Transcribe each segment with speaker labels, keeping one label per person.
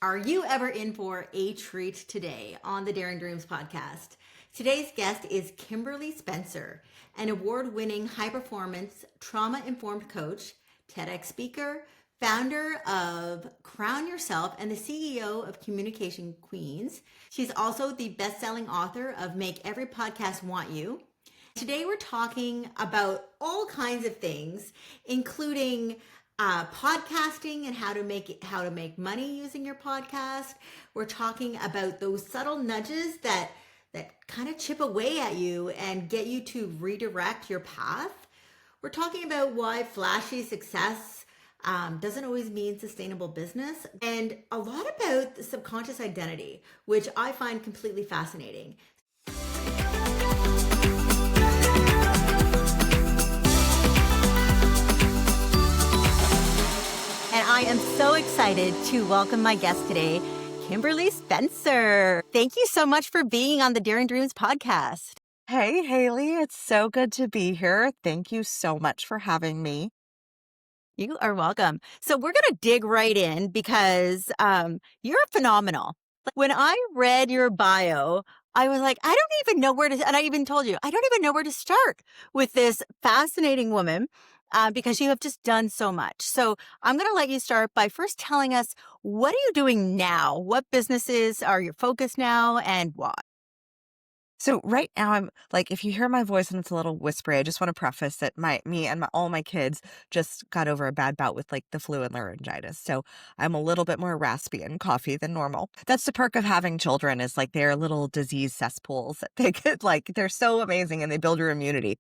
Speaker 1: Are you ever in for a treat today on the Daring Dreams podcast? Today's guest is Kimberly Spencer, an award-winning high-performance trauma-informed coach, TEDx speaker, founder of Crown Yourself, and the CEO of Communication Queens. She's also the best-selling author of Make Every Podcast Want You. Today we're talking about all kinds of things, including podcasting and how to make money using your podcast. We're talking about those subtle nudges that kind of chip away at you and get you to redirect your path. We're talking about why flashy success doesn't always mean sustainable business, and a lot about the subconscious identity, which I find completely fascinating. And I am so excited to welcome my guest today, Kimberly Spencer. Thank you so much for being on the Daring Dreams podcast.
Speaker 2: Hey, Hayley, it's so good to be here. Thank you so much for having me.
Speaker 1: You are welcome. So we're going to dig right in because you're phenomenal. When I read your bio, I was like, I don't even know where to, and I even told you, I don't even know where to start with this fascinating woman because you have just done so much. So I'm going to let you start by first telling us, what are you doing now? What businesses are your focus now and why?
Speaker 2: So right now, I'm like, if you hear my voice and it's a little whispery, I just want to preface that all my kids just got over a bad bout with like the flu and laryngitis. So I'm a little bit more raspy and coughy than normal. That's the perk of having children, is like they're little disease cesspools that they could they're so amazing and they build your immunity.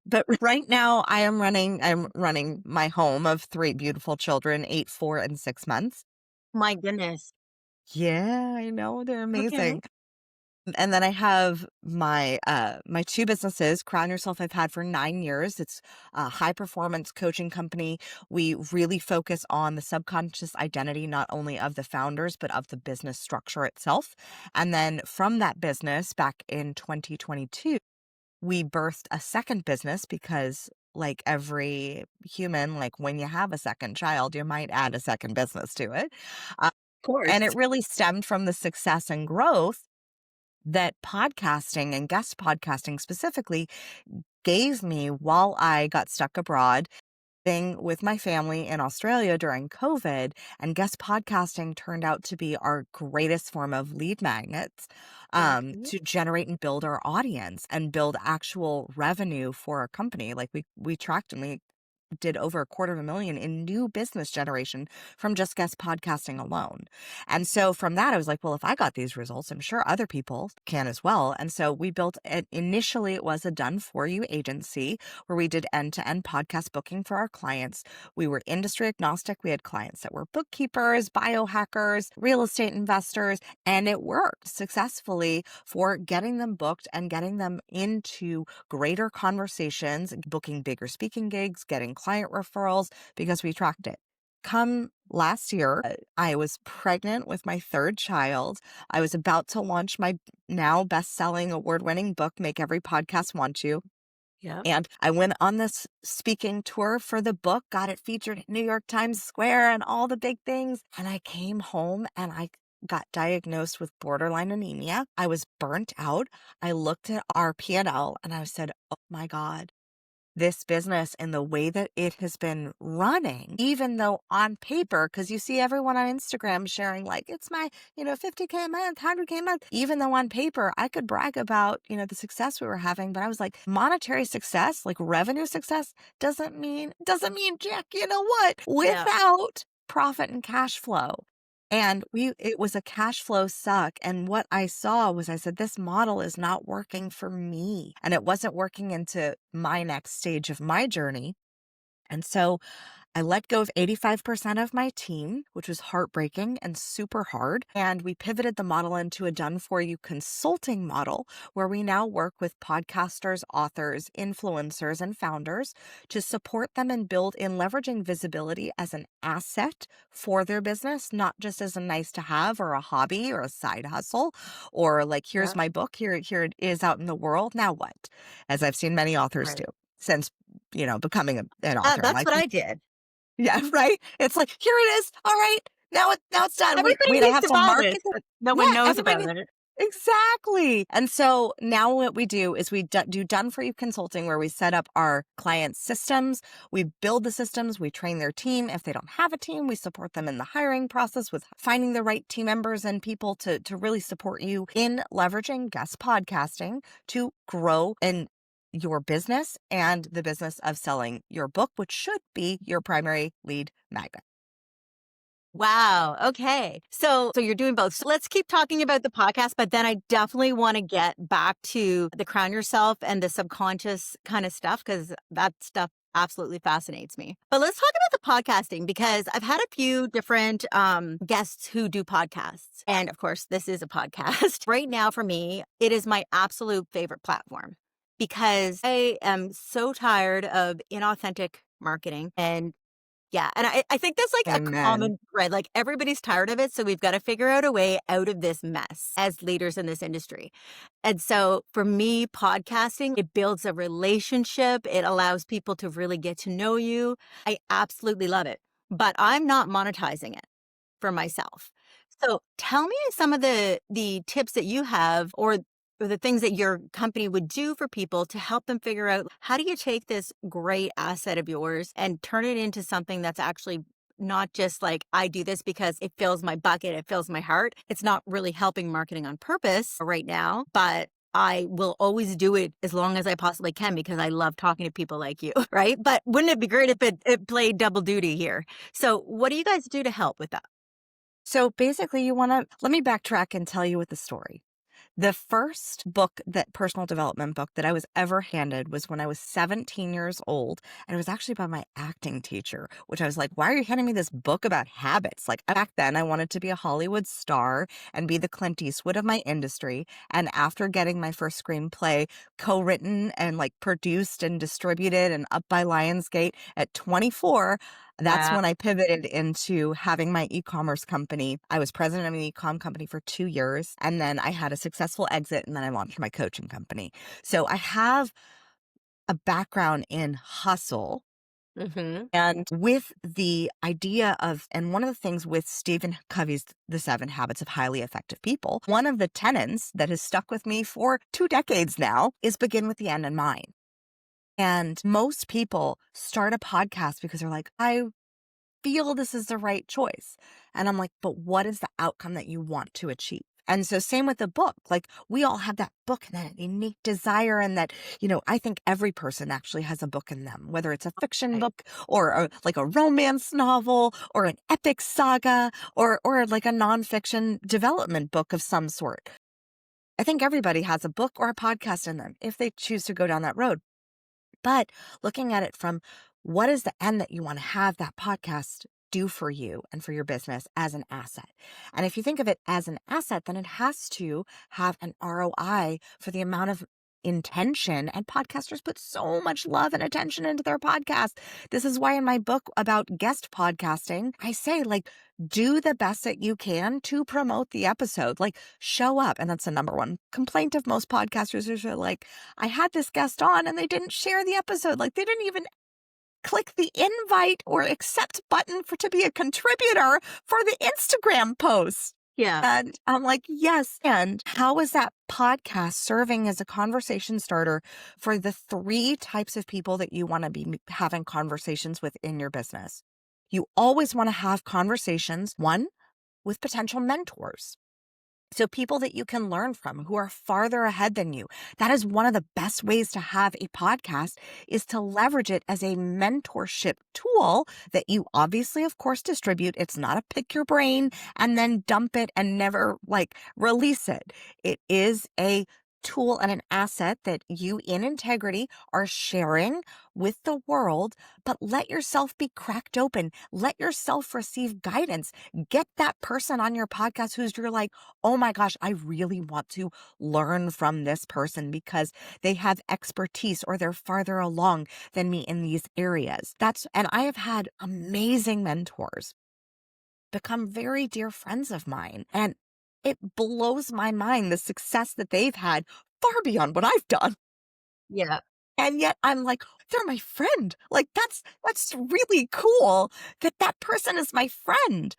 Speaker 2: But right now I'm running my home of 3 beautiful children, 8, 4, and 6 months.
Speaker 1: My goodness.
Speaker 2: Yeah, I know. They're
Speaker 1: Okay.
Speaker 2: amazing. And then I have my 2 businesses. Crown Yourself I've had for 9 years. It's a high performance coaching company. We really focus on the subconscious identity, not only of the founders, but of the business structure itself. And then from that business back in 2022, we birthed a second business because, like every human, like when you have a second child, you might add a second business to it. Uh,
Speaker 1: Of course.
Speaker 2: and it really stemmed from the success and growth that podcasting, and guest podcasting specifically, gave me while I got stuck abroad thing with my family in Australia during COVID. And guest podcasting turned out to be our greatest form of lead magnets
Speaker 1: Okay.
Speaker 2: to generate and build our audience and build actual revenue for our company. Like we tracked and we did over $250,000 in new business generation from just guest podcasting alone. And so from that, I was like, well, if I got these results, I'm sure other people can as well. And so we built initially it was a done for you agency where we did end-to-end podcast booking for our clients. We were industry agnostic. We had clients that were bookkeepers, biohackers, real estate investors, and it worked successfully for getting them booked and getting them into greater conversations, booking bigger speaking gigs, getting client referrals, because we tracked it. Come last year, I was pregnant with my 3rd child. I was about to launch my now best-selling award-winning book, Make Every Podcast Want You.
Speaker 1: Yeah.
Speaker 2: And I went on this speaking tour for the book, got it featured at New York Times Square and all the big things. And I came home and I got diagnosed with borderline anemia. I was burnt out. I looked at our P&L and I said, oh my God, this business and the way that it has been running, even though on paper, because you see everyone on Instagram sharing like, it's my, 50K a month, 100K a month, even though on paper I could brag about, the success we were having. But I was like, monetary success, like revenue success doesn't mean jack, you know what,
Speaker 1: Yeah.
Speaker 2: without profit and cash flow. And it was a cash flow suck. And what I saw was, I said, this model is not working for me. And it wasn't working into my next stage of my journey. And so I let go of 85% of my team, which was heartbreaking and super hard. And we pivoted the model into a done for you consulting model where we now work with podcasters, authors, influencers, and founders to support them and build in leveraging visibility as an asset for their business, not just as a nice to have or a hobby or a side hustle or like, here's my book, here it is out in the world. Now what? As I've seen many authors do
Speaker 1: Right.
Speaker 2: since, becoming an author.
Speaker 1: That's
Speaker 2: Like,
Speaker 1: what I did.
Speaker 2: yeah, right? It's like, here it is. All right. now it's done. Wait,
Speaker 3: Everybody
Speaker 2: wait, I
Speaker 3: needs
Speaker 2: have
Speaker 3: to
Speaker 2: to
Speaker 3: buy this,
Speaker 2: market it.
Speaker 3: but no one
Speaker 2: Yeah,
Speaker 3: knows about
Speaker 2: everybody.
Speaker 3: it.
Speaker 2: Exactly. And so now what we do is we do done for you consulting, where we set up our clients' systems. We build the systems. We train their team. If they don't have a team, we support them in the hiring process with finding the right team members and people to really support you in leveraging guest podcasting to grow in your business and the business of selling your book, which should be your primary lead magnet.
Speaker 1: Wow. Okay. So you're doing both. So let's keep talking about the podcast, but then I definitely want to get back to the crown yourself and the subconscious kind of stuff, because that stuff absolutely fascinates me. But let's talk about the podcasting, because I've had a few different guests who do podcasts. And of course, this is a podcast. Right now, for me, it is my absolute favorite platform, because I am so tired of inauthentic marketing. And yeah, and I think that's like a
Speaker 2: Amen.
Speaker 1: common thread. Like, everybody's tired of it, so we've got to figure out a way out of this mess as leaders in this industry. And so for me, podcasting, it builds a relationship. It allows people to really get to know you. I absolutely love it. But I'm not monetizing it for myself. So tell me some of the tips that you have, or the things that your company would do for people to help them figure out, how do you take this great asset of yours and turn it into something that's actually not just like, I do this because it fills my bucket, it fills my heart. It's not really helping marketing on purpose right now, but I will always do it as long as I possibly can, because I love talking to people like you, right? But wouldn't it be great if it played double duty here? So what do you guys do to help with that?
Speaker 2: So basically, let me backtrack and tell you what the story. The first book, that personal development book that I was ever handed, was when I was 17 years old. And it was actually by my acting teacher, which I was like, why are you handing me this book about habits? Like, back then I wanted to be a Hollywood star and be the Clint Eastwood of my industry. And after getting my first screenplay co-written and like produced and distributed and up by Lionsgate at 24, that's
Speaker 3: Wow.
Speaker 2: when I pivoted into having my e-commerce company. I was president of an e-com company for 2 years, and then I had a successful exit, and then I launched my coaching company. So I have a background in hustle,
Speaker 3: Mm-hmm.
Speaker 2: and with the idea of, and one of the things with Stephen Covey's The 7 Habits of Highly Effective People, one of the tenets that has stuck with me for 2 decades now is begin with the end in mind. And most people start a podcast because they're like, I feel this is the right choice. And I'm like, but what is the outcome that you want to achieve? And so same with the book. Like, we all have that book and that innate desire, and that, I think every person actually has a book in them, whether it's a fiction
Speaker 3: Right.
Speaker 2: book or like a romance novel or an epic saga or like a nonfiction development book of some sort. I think everybody has a book or a podcast in them if they choose to go down that road. But looking at it from, what is the end that you want to have that podcast do for you and for your business as an asset? And if you think of it as an asset, then it has to have an ROI for the amount of intention. And podcasters put so much love and attention into their podcast. This is why in my book about guest podcasting, I say, like, do the best that you can to promote the episode. Like, show up. And that's the number one complaint of most podcasters, who are like, I had this guest on and they didn't share the episode. Like, they didn't even click the invite or accept button to be a contributor for the Instagram post.
Speaker 1: Yeah.
Speaker 2: And I'm like, yes. And how is that podcast serving as a conversation starter for the 3 types of people that you want to be having conversations with in your business? You always want to have conversations, one, with potential mentors. So people that you can learn from, who are farther ahead than you. That is one of the best ways to have a podcast, is to leverage it as a mentorship tool that you obviously, of course, distribute. It's not a pick your brain and then dump it and never like release it. It is a tool and an asset that you in integrity are sharing with the world, but let yourself be cracked open. Let yourself receive guidance. Get that person on your podcast who's, you're like, oh my gosh, I really want to learn from this person because they have expertise or they're farther along than me in these areas. And I have had amazing mentors become very dear friends of mine. And it blows my mind, the success that they've had far beyond what I've done.
Speaker 1: Yeah.
Speaker 2: And yet I'm like, they're my friend. Like, that's really cool that person is my friend.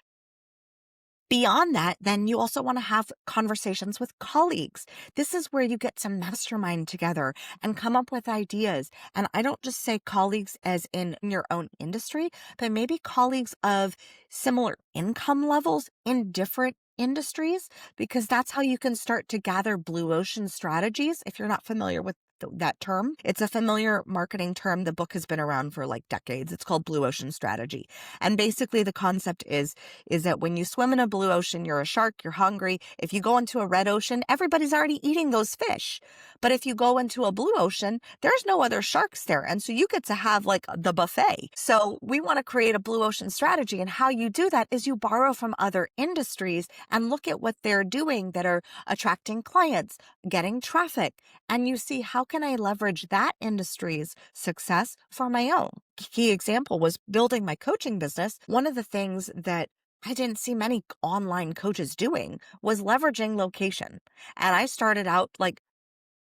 Speaker 2: Beyond that, then you also want to have conversations with colleagues. This is where you get to mastermind together and come up with ideas. And I don't just say colleagues as in your own industry, but maybe colleagues of similar income levels in different industries, because that's how you can start to gather blue ocean strategies. If you're not familiar with that term, it's a familiar marketing term. The book has been around for like decades. It's called blue ocean strategy. And basically the concept is that when you swim in a blue ocean, you're a shark, you're hungry. If you go into a red ocean, everybody's already eating those fish. But if you go into a blue ocean, there's no other sharks there. And so you get to have like the buffet. So we want to create a blue ocean strategy. And how you do that is you borrow from other industries and look at what they're doing that are attracting clients, getting traffic. And you see, how can I leverage that industry's success for my own? Key example was building my coaching business. One of the things that I didn't see many online coaches doing was leveraging location. And I started out like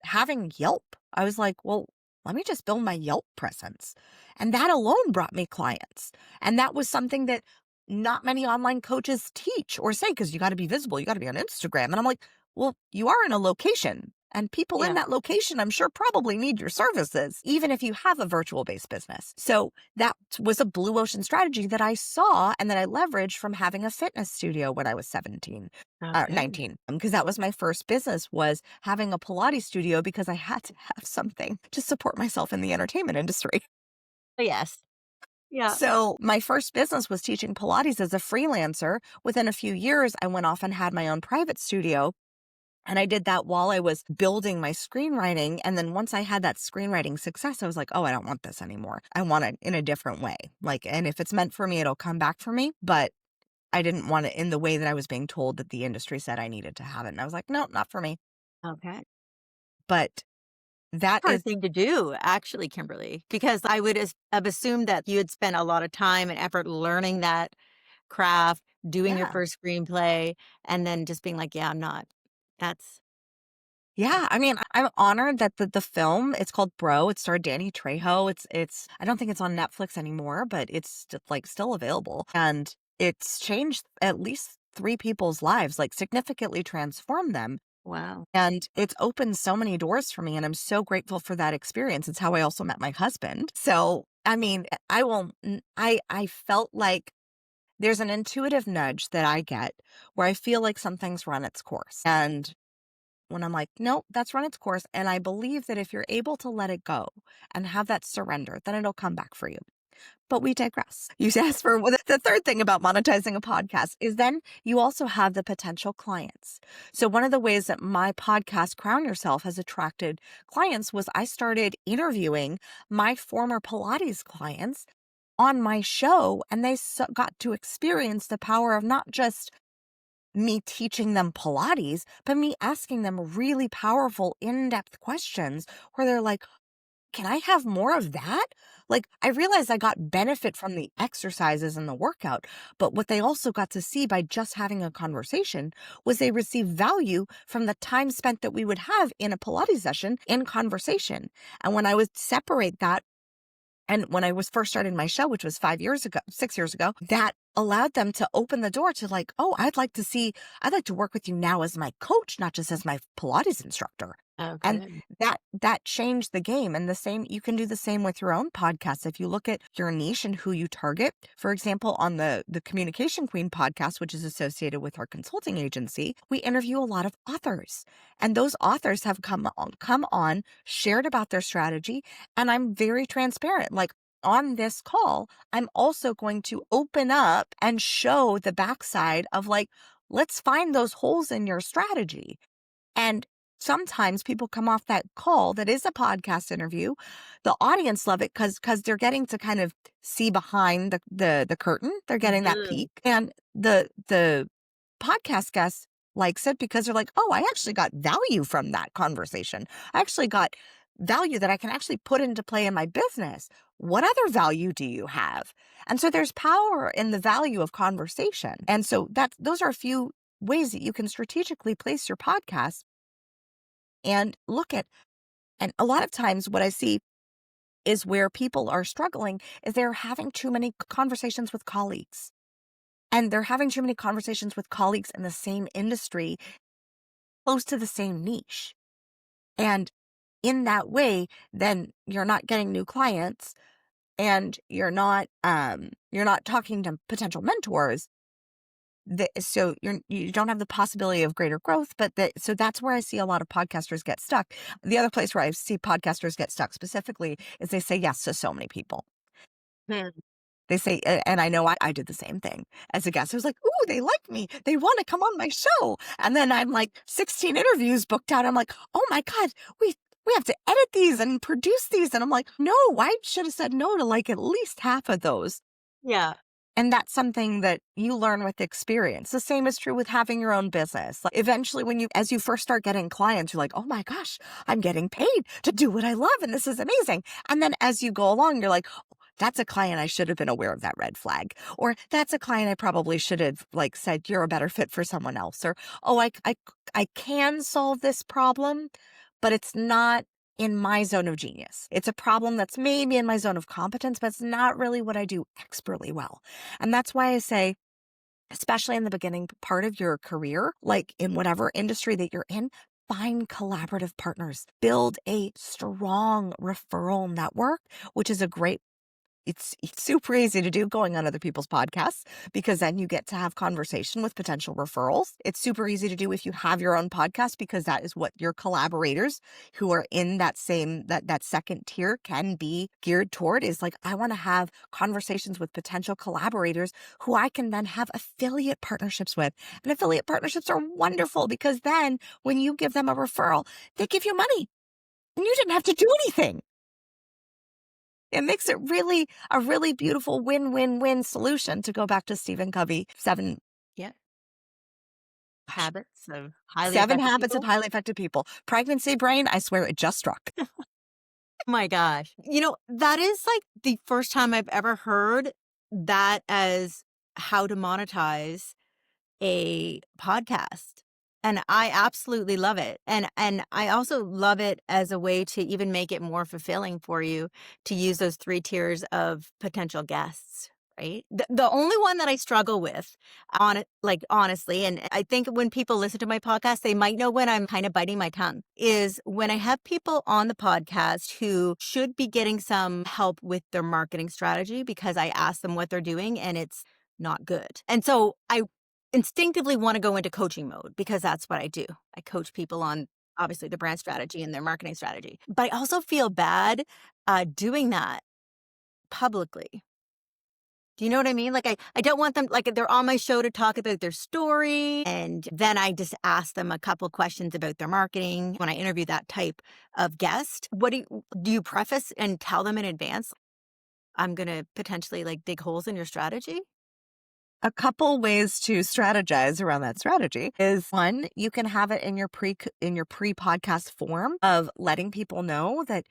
Speaker 2: having Yelp. I was like, well, let me just build my Yelp presence. And that alone brought me clients. And that was something that not many online coaches teach or say, because you got to be visible, you got to be on Instagram. And I'm like, well, you are in a location. And people in
Speaker 1: Yeah.
Speaker 2: that location, I'm sure, probably need your services, even if you have a virtual based business. So that was a blue ocean strategy that I saw and that I leveraged from having a fitness studio when I was 17.
Speaker 1: Okay.
Speaker 2: 19, because that was my first business, was having a Pilates studio because I had to have something to support myself in the entertainment industry.
Speaker 1: Yes. Yeah.
Speaker 2: So my first business was teaching Pilates as a freelancer. Within a few years, I went off and had my own private studio. And I did that while I was building my screenwriting. And then once I had that screenwriting success, I was like, oh, I don't want this anymore. I want it in a different way. Like, and if it's meant for me, it'll come back for me. But I didn't want it in the way that I was being told that the industry said I needed to have it. And I was like, no, not for me.
Speaker 1: Okay.
Speaker 2: But that is,
Speaker 1: Hard thing to do, actually, Kimberly, because I would have assumed that you had spent a lot of time and effort learning that craft, doing your
Speaker 2: yeah.
Speaker 1: first screenplay, and then just being like, yeah, I'm not. That's
Speaker 2: Yeah, I mean, I'm honored that the film, it's called Bro. It starred Danny Trejo. I don't think it's on Netflix anymore, but it's like still available. And it's changed at least three people's lives, like significantly transformed them.
Speaker 1: wow.
Speaker 2: And it's opened so many doors for me. And I'm so grateful for that experience. It's how I also met my husband. So, I mean, I felt like there's an intuitive nudge that I get where I feel like something's run its course. And when I'm like, nope, that's run its course. And I believe that if you're able to let it go and have that surrender, then it'll come back for you. But we digress. You asked for the third thing about monetizing a podcast is then you also have the potential clients. So one of the ways that my podcast Crown Yourself has attracted clients was I started interviewing my former Pilates clients on my show, and they got to experience the power of not just me teaching them Pilates, but me asking them really powerful, in-depth questions where they're like, can I have more of that? Like, I realized I got benefit from the exercises and the workout, but what they also got to see by just having a conversation was they received value from the time spent that we would have in a Pilates session in conversation. And when I would separate that, and when I was first starting my show, which was 5 years ago, 6 years ago, that allowed them to open the door to like, oh, I'd like to work with you now as my coach, not just as my Pilates instructor.
Speaker 1: Oh,
Speaker 2: And
Speaker 1: good.
Speaker 2: that changed the game. And the same, you can do the same with your own podcast. If you look at your niche and who you target, for example, on the Communication Queen podcast, which is associated with our consulting agency, we interview a lot of authors. And those authors have come on, shared about their strategy. And I'm very transparent. Like, on this call, I'm also going to open up and show the backside of like, let's find those holes in your strategy. And sometimes people come off that call that is a podcast interview. The audience love it because they're getting to kind of see behind the curtain. They're getting that
Speaker 1: Mhm.
Speaker 2: peek. And the podcast guest likes it because they're like, oh, I actually got value from that conversation. I actually got value that I can actually put into play in my business. What other value do you have? And so there's power in the value of conversation. And so those are a few ways that you can strategically place your podcast and look at. And a lot of times what I see is where people are struggling is they're having too many conversations with colleagues. and they're having too many conversations with colleagues in the same industry, close to the same niche. And in that way, then you're not getting new clients and you're not talking to potential mentors. So you don't have the possibility of greater growth, but so that's where I see a lot of podcasters get stuck. The other place where I see podcasters get stuck specifically is they say yes to so many people. They say, and I know I did the same thing as a guest. I was like, ooh, they like me. They want to come on my show. And then I'm like 16 interviews booked out. I'm like, oh my God, we have to edit these and produce these. And I'm like, no, I should have said no to like at least half of those.
Speaker 1: Yeah.
Speaker 2: And that's something that you learn with experience. The same is true with having your own business. Like eventually, as you first start getting clients, you're like, oh my gosh, I'm getting paid to do what I love. And this is amazing. And then as you go along, you're like, oh, that's a client I should have been aware of that red flag. Or that's a client I probably should have like said, you're a better fit for someone else. Or, oh, I can solve this problem, but it's not in my zone of genius. It's a problem that's maybe in my zone of competence, but it's not really what I do expertly well. And that's why I say, especially in the beginning part of your career, like in whatever industry that you're in, find collaborative partners, build a strong referral network, which is a great it's super easy to do going on other people's podcasts because then you get to have conversation with potential referrals. It's super easy to do if you have your own podcast because that is what your collaborators who are in that same, that second tier can be geared toward is like, I want to have conversations with potential collaborators who I can then have affiliate partnerships with. And affiliate partnerships are wonderful because then when you give them a referral, they give you money and you didn't have to do anything. It makes it really a really beautiful win-win-win solution, to go back to Stephen Covey,
Speaker 1: Yeah. Habits of highly
Speaker 2: 7
Speaker 1: effective
Speaker 2: habits of
Speaker 1: people.
Speaker 2: highly effective people. Pregnancy brain, I swear it just struck.
Speaker 1: My gosh. That is like the first time I've ever heard that as how to monetize a podcast. And I absolutely love it. And I also love it as a way to even make it more fulfilling for you to use those 3 tiers of potential guests, right? The only one that I struggle with on it, like honestly, and I think when people listen to my podcast, they might know when I'm kind of biting my tongue, is when I have people on the podcast who should be getting some help with their marketing strategy because I ask them what they're doing and it's not good. And so I instinctively want to go into coaching mode because that's what I do. I coach people on obviously the brand strategy and their marketing strategy. But I also feel bad doing that publicly. Do you know what I mean? Like I don't want them, like they're on my show to talk about their story. And then I just ask them a couple questions about their marketing when I interview that type of guest. What do you preface and tell them in advance? I'm going to potentially like dig holes in your strategy.
Speaker 2: A couple ways to strategize around that strategy is one, you can have it in your pre-podcast form of letting people know that,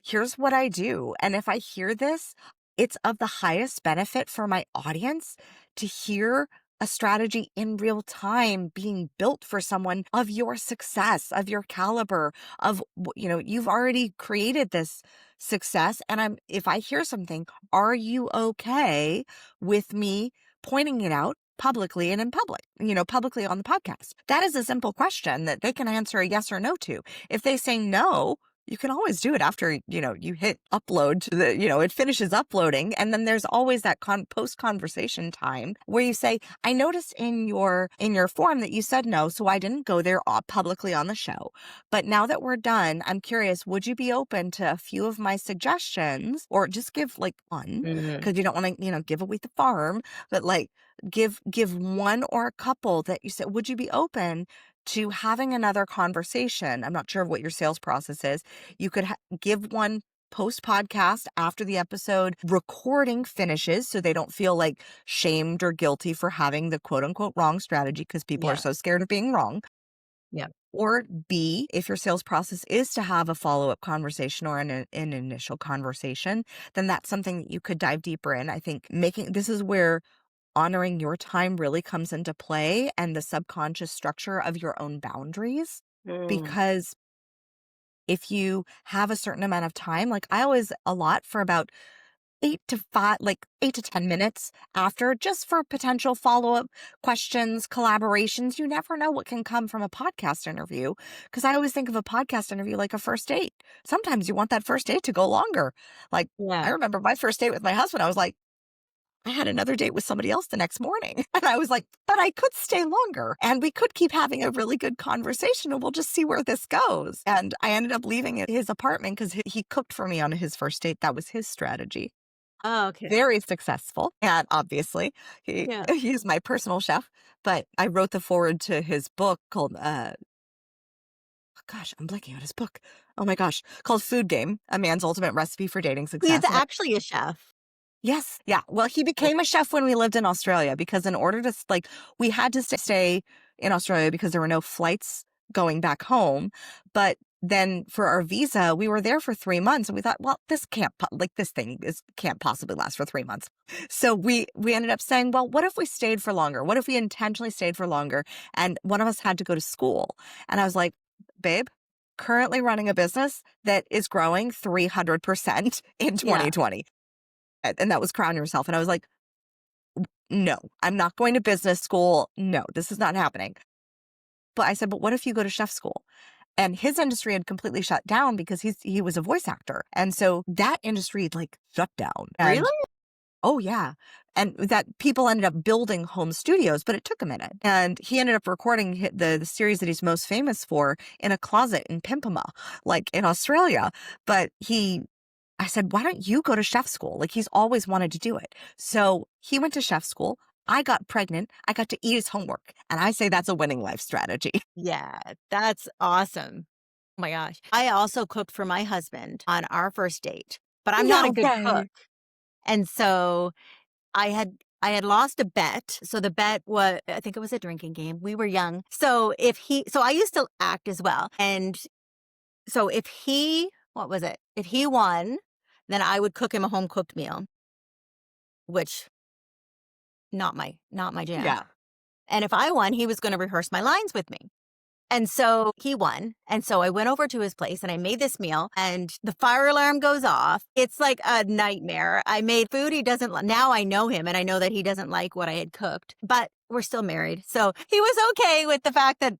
Speaker 2: here's what I do. And if I hear this, it's of the highest benefit for my audience to hear a strategy in real time being built for someone of your success, of your caliber, of, you've already created this success. And if I hear something, are you okay with me pointing it out publicly and in public, publicly on the podcast? That is a simple question that they can answer a yes or no to. If they say no, you can always do it after, you hit upload to it finishes uploading. And then there's always that post conversation time where you say, I noticed in your form that you said no, so I didn't go there publicly on the show. But now that we're done, I'm curious, would you be open to a few of my suggestions, or just give like one, because you don't want to, give away the farm, but like give one or a couple that you said, would you be open to having another conversation? I'm not sure what your sales process is. You could give one post podcast after the episode recording finishes so they don't feel like shamed or guilty for having the quote unquote wrong strategy because people are
Speaker 1: Yeah.
Speaker 2: so scared of being wrong.
Speaker 1: Yeah.
Speaker 2: Or B, if your sales process is to have a follow-up conversation or an initial conversation, then that's something that you could dive deeper in. I think this is where honoring your time really comes into play, and the subconscious structure of your own boundaries.
Speaker 1: Mm.
Speaker 2: Because if you have a certain amount of time, like I always allot for about 8 to 10 minutes after, just for potential follow-up questions, collaborations. You never know what can come from a podcast interview. Because I always think of a podcast interview like a first date. Sometimes you want that first date to go longer. Like, I
Speaker 1: Yeah.
Speaker 2: remember my first date with my husband, I was like, I had another date with somebody else the next morning. And I was like, but I could stay longer and we could keep having a really good conversation and we'll just see where this goes. And I ended up leaving his apartment because he cooked for me on his first date. That was his strategy.
Speaker 1: Oh, okay.
Speaker 2: Very successful. And obviously,
Speaker 1: Yeah.
Speaker 2: he's my personal chef. But I wrote the foreword to his book called, gosh, I'm blanking on his book. Oh my gosh, called Food Game, A Man's Ultimate Recipe for Dating
Speaker 1: He's
Speaker 2: Success.
Speaker 1: actually a chef.
Speaker 2: Yes. Yeah. Well, he became a chef when we lived in Australia because in order to we had to stay in Australia because there were no flights going back home. But then for our visa, we were there for 3 months and we thought, well, this can't, this thing can't possibly last for 3 months. So we ended up saying, well, what if we stayed for longer? What if we intentionally stayed for longer? And one of us had to go to school. And I was like, babe, currently running a business that is growing 300% in
Speaker 1: Yeah.
Speaker 2: 2020. And that was Crown Yourself. And I was like, no, I'm not going to business school. No, this is not happening. But I said, but what if you go to chef school? And his industry had completely shut down because he was a voice actor. And so that industry shut down.
Speaker 1: Really?
Speaker 2: And oh yeah. And that people ended up building home studios, but it took a minute. And he ended up recording the series that he's most famous for in a closet in Pimpama, in Australia. But I said, why don't you go to chef school? He's always wanted to do it. So he went to chef school. I got pregnant. I got to eat his homework. And I say that's a winning life strategy.
Speaker 1: Yeah, that's awesome. Oh my gosh. I also cooked for my husband on our first date, but I'm not a
Speaker 2: No
Speaker 1: good cook.
Speaker 2: way.
Speaker 1: And so I had lost a bet. So the bet was, I think it was a drinking game. We were young. So so I used to act as well. And so what was it? If he won, then I would cook him a home cooked meal, which not my jam.
Speaker 2: Yeah.
Speaker 1: And if I won, he was going to rehearse my lines with me. And so he won. And so I went over to his place and I made this meal and the fire alarm goes off. It's like a nightmare. I made food he doesn't like. Now I know him and I know that he doesn't like what I had cooked, but we're still married. So he was okay with the fact that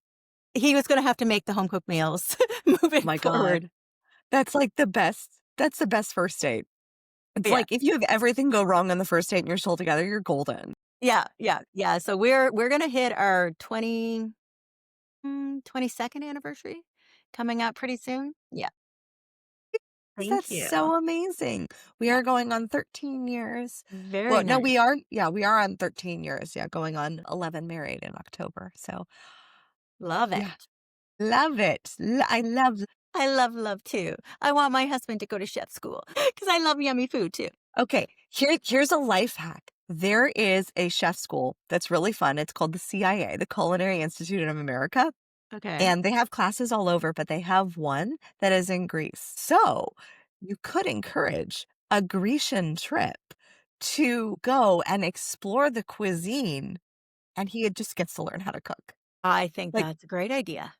Speaker 1: he was going to have to make the home cooked meals moving
Speaker 2: My
Speaker 1: forward.
Speaker 2: God. That's the best. That's the best first date. It's
Speaker 1: Yeah.
Speaker 2: if you have everything go wrong on the first date and you're still together, you're golden.
Speaker 1: Yeah. Yeah. Yeah. So we're going to hit our 22nd anniversary coming up pretty soon. Yeah. Thank
Speaker 2: That's
Speaker 1: you.
Speaker 2: so amazing. We
Speaker 1: Yeah.
Speaker 2: are going on 13 years.
Speaker 1: Very
Speaker 2: Well, no,
Speaker 1: nice.
Speaker 2: we are on 13 years. Yeah, going on 11 married in October. So,
Speaker 1: Love
Speaker 2: yeah,
Speaker 1: it.
Speaker 2: love it. I love.
Speaker 1: I love love too. I want my husband to go to chef school because I love yummy food too.
Speaker 2: Okay, here's a life hack. There is a chef school that's really fun. It's called the CIA, the Culinary Institute of America.
Speaker 1: Okay.
Speaker 2: And they have classes all over, but they have one that is in Greece. So you could encourage a Grecian trip to go and explore the cuisine, and he just gets to learn how to cook.
Speaker 1: I think
Speaker 2: Like,
Speaker 1: that's a great idea.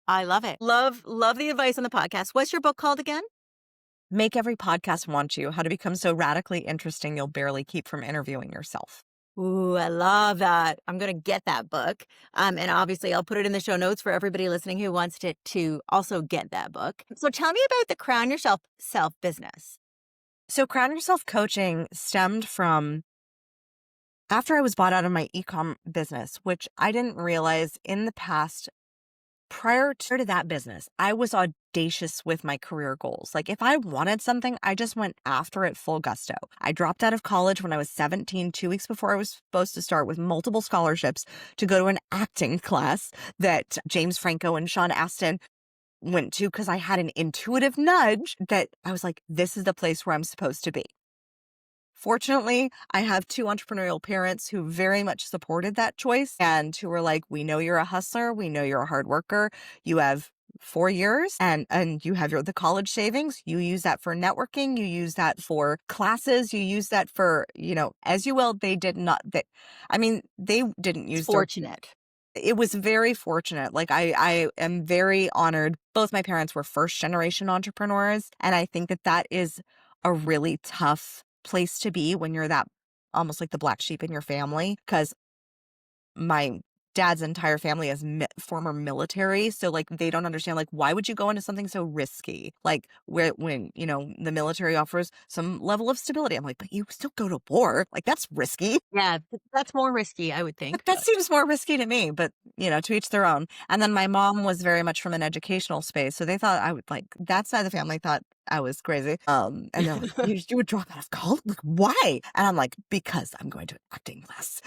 Speaker 1: I love it. Love the advice on the podcast. What's your book called again?
Speaker 2: make every podcast want you, how to become so radically interesting you'll barely keep from interviewing yourself.
Speaker 1: Ooh, I love that. I'm going to get that book. And obviously I'll put it in the show notes for everybody listening who wants to also get that book. So tell me about the Crown Yourself self business.
Speaker 2: So Crown Yourself coaching stemmed from after I was bought out of my e-com business, which I didn't realize in the past. Prior to that business, I was audacious with my career goals. If I wanted something, I just went after it full gusto. I dropped out of college when I was 17, 2 weeks before I was supposed to start, with multiple scholarships to go to an acting class that James Franco and Sean Astin went to because I had an intuitive nudge that I was like, this is the place where I'm supposed to be. Fortunately, I have two entrepreneurial parents who very much supported that choice and who were like, we know you're a hustler. We know you're a hard worker. You have 4 years and you have the college savings. You use that for networking. You use that for classes. You use that for, as you will. They did not, they didn't
Speaker 1: It's
Speaker 2: use
Speaker 1: fortunate.
Speaker 2: it was very fortunate. I am very honored. Both my parents were first generation entrepreneurs. And I think that is a really tough place to be when you're that almost like the black sheep in your family, because my dad's entire family is former military, so, like, they don't understand, like, why would you go into something so risky? Like, where when, the military offers some level of stability. I'm like, "But you still go to war, like, that's risky."
Speaker 1: Yeah, that's more risky, I would
Speaker 2: Like,
Speaker 1: think.
Speaker 2: that seems more risky to me, but, to each their own. And then my mom was very much from an educational space, so they thought I would like that side of the family thought I was crazy. And they're like, "You would drop out of college? Like, why?" And I'm like, "Because I'm going to an acting class."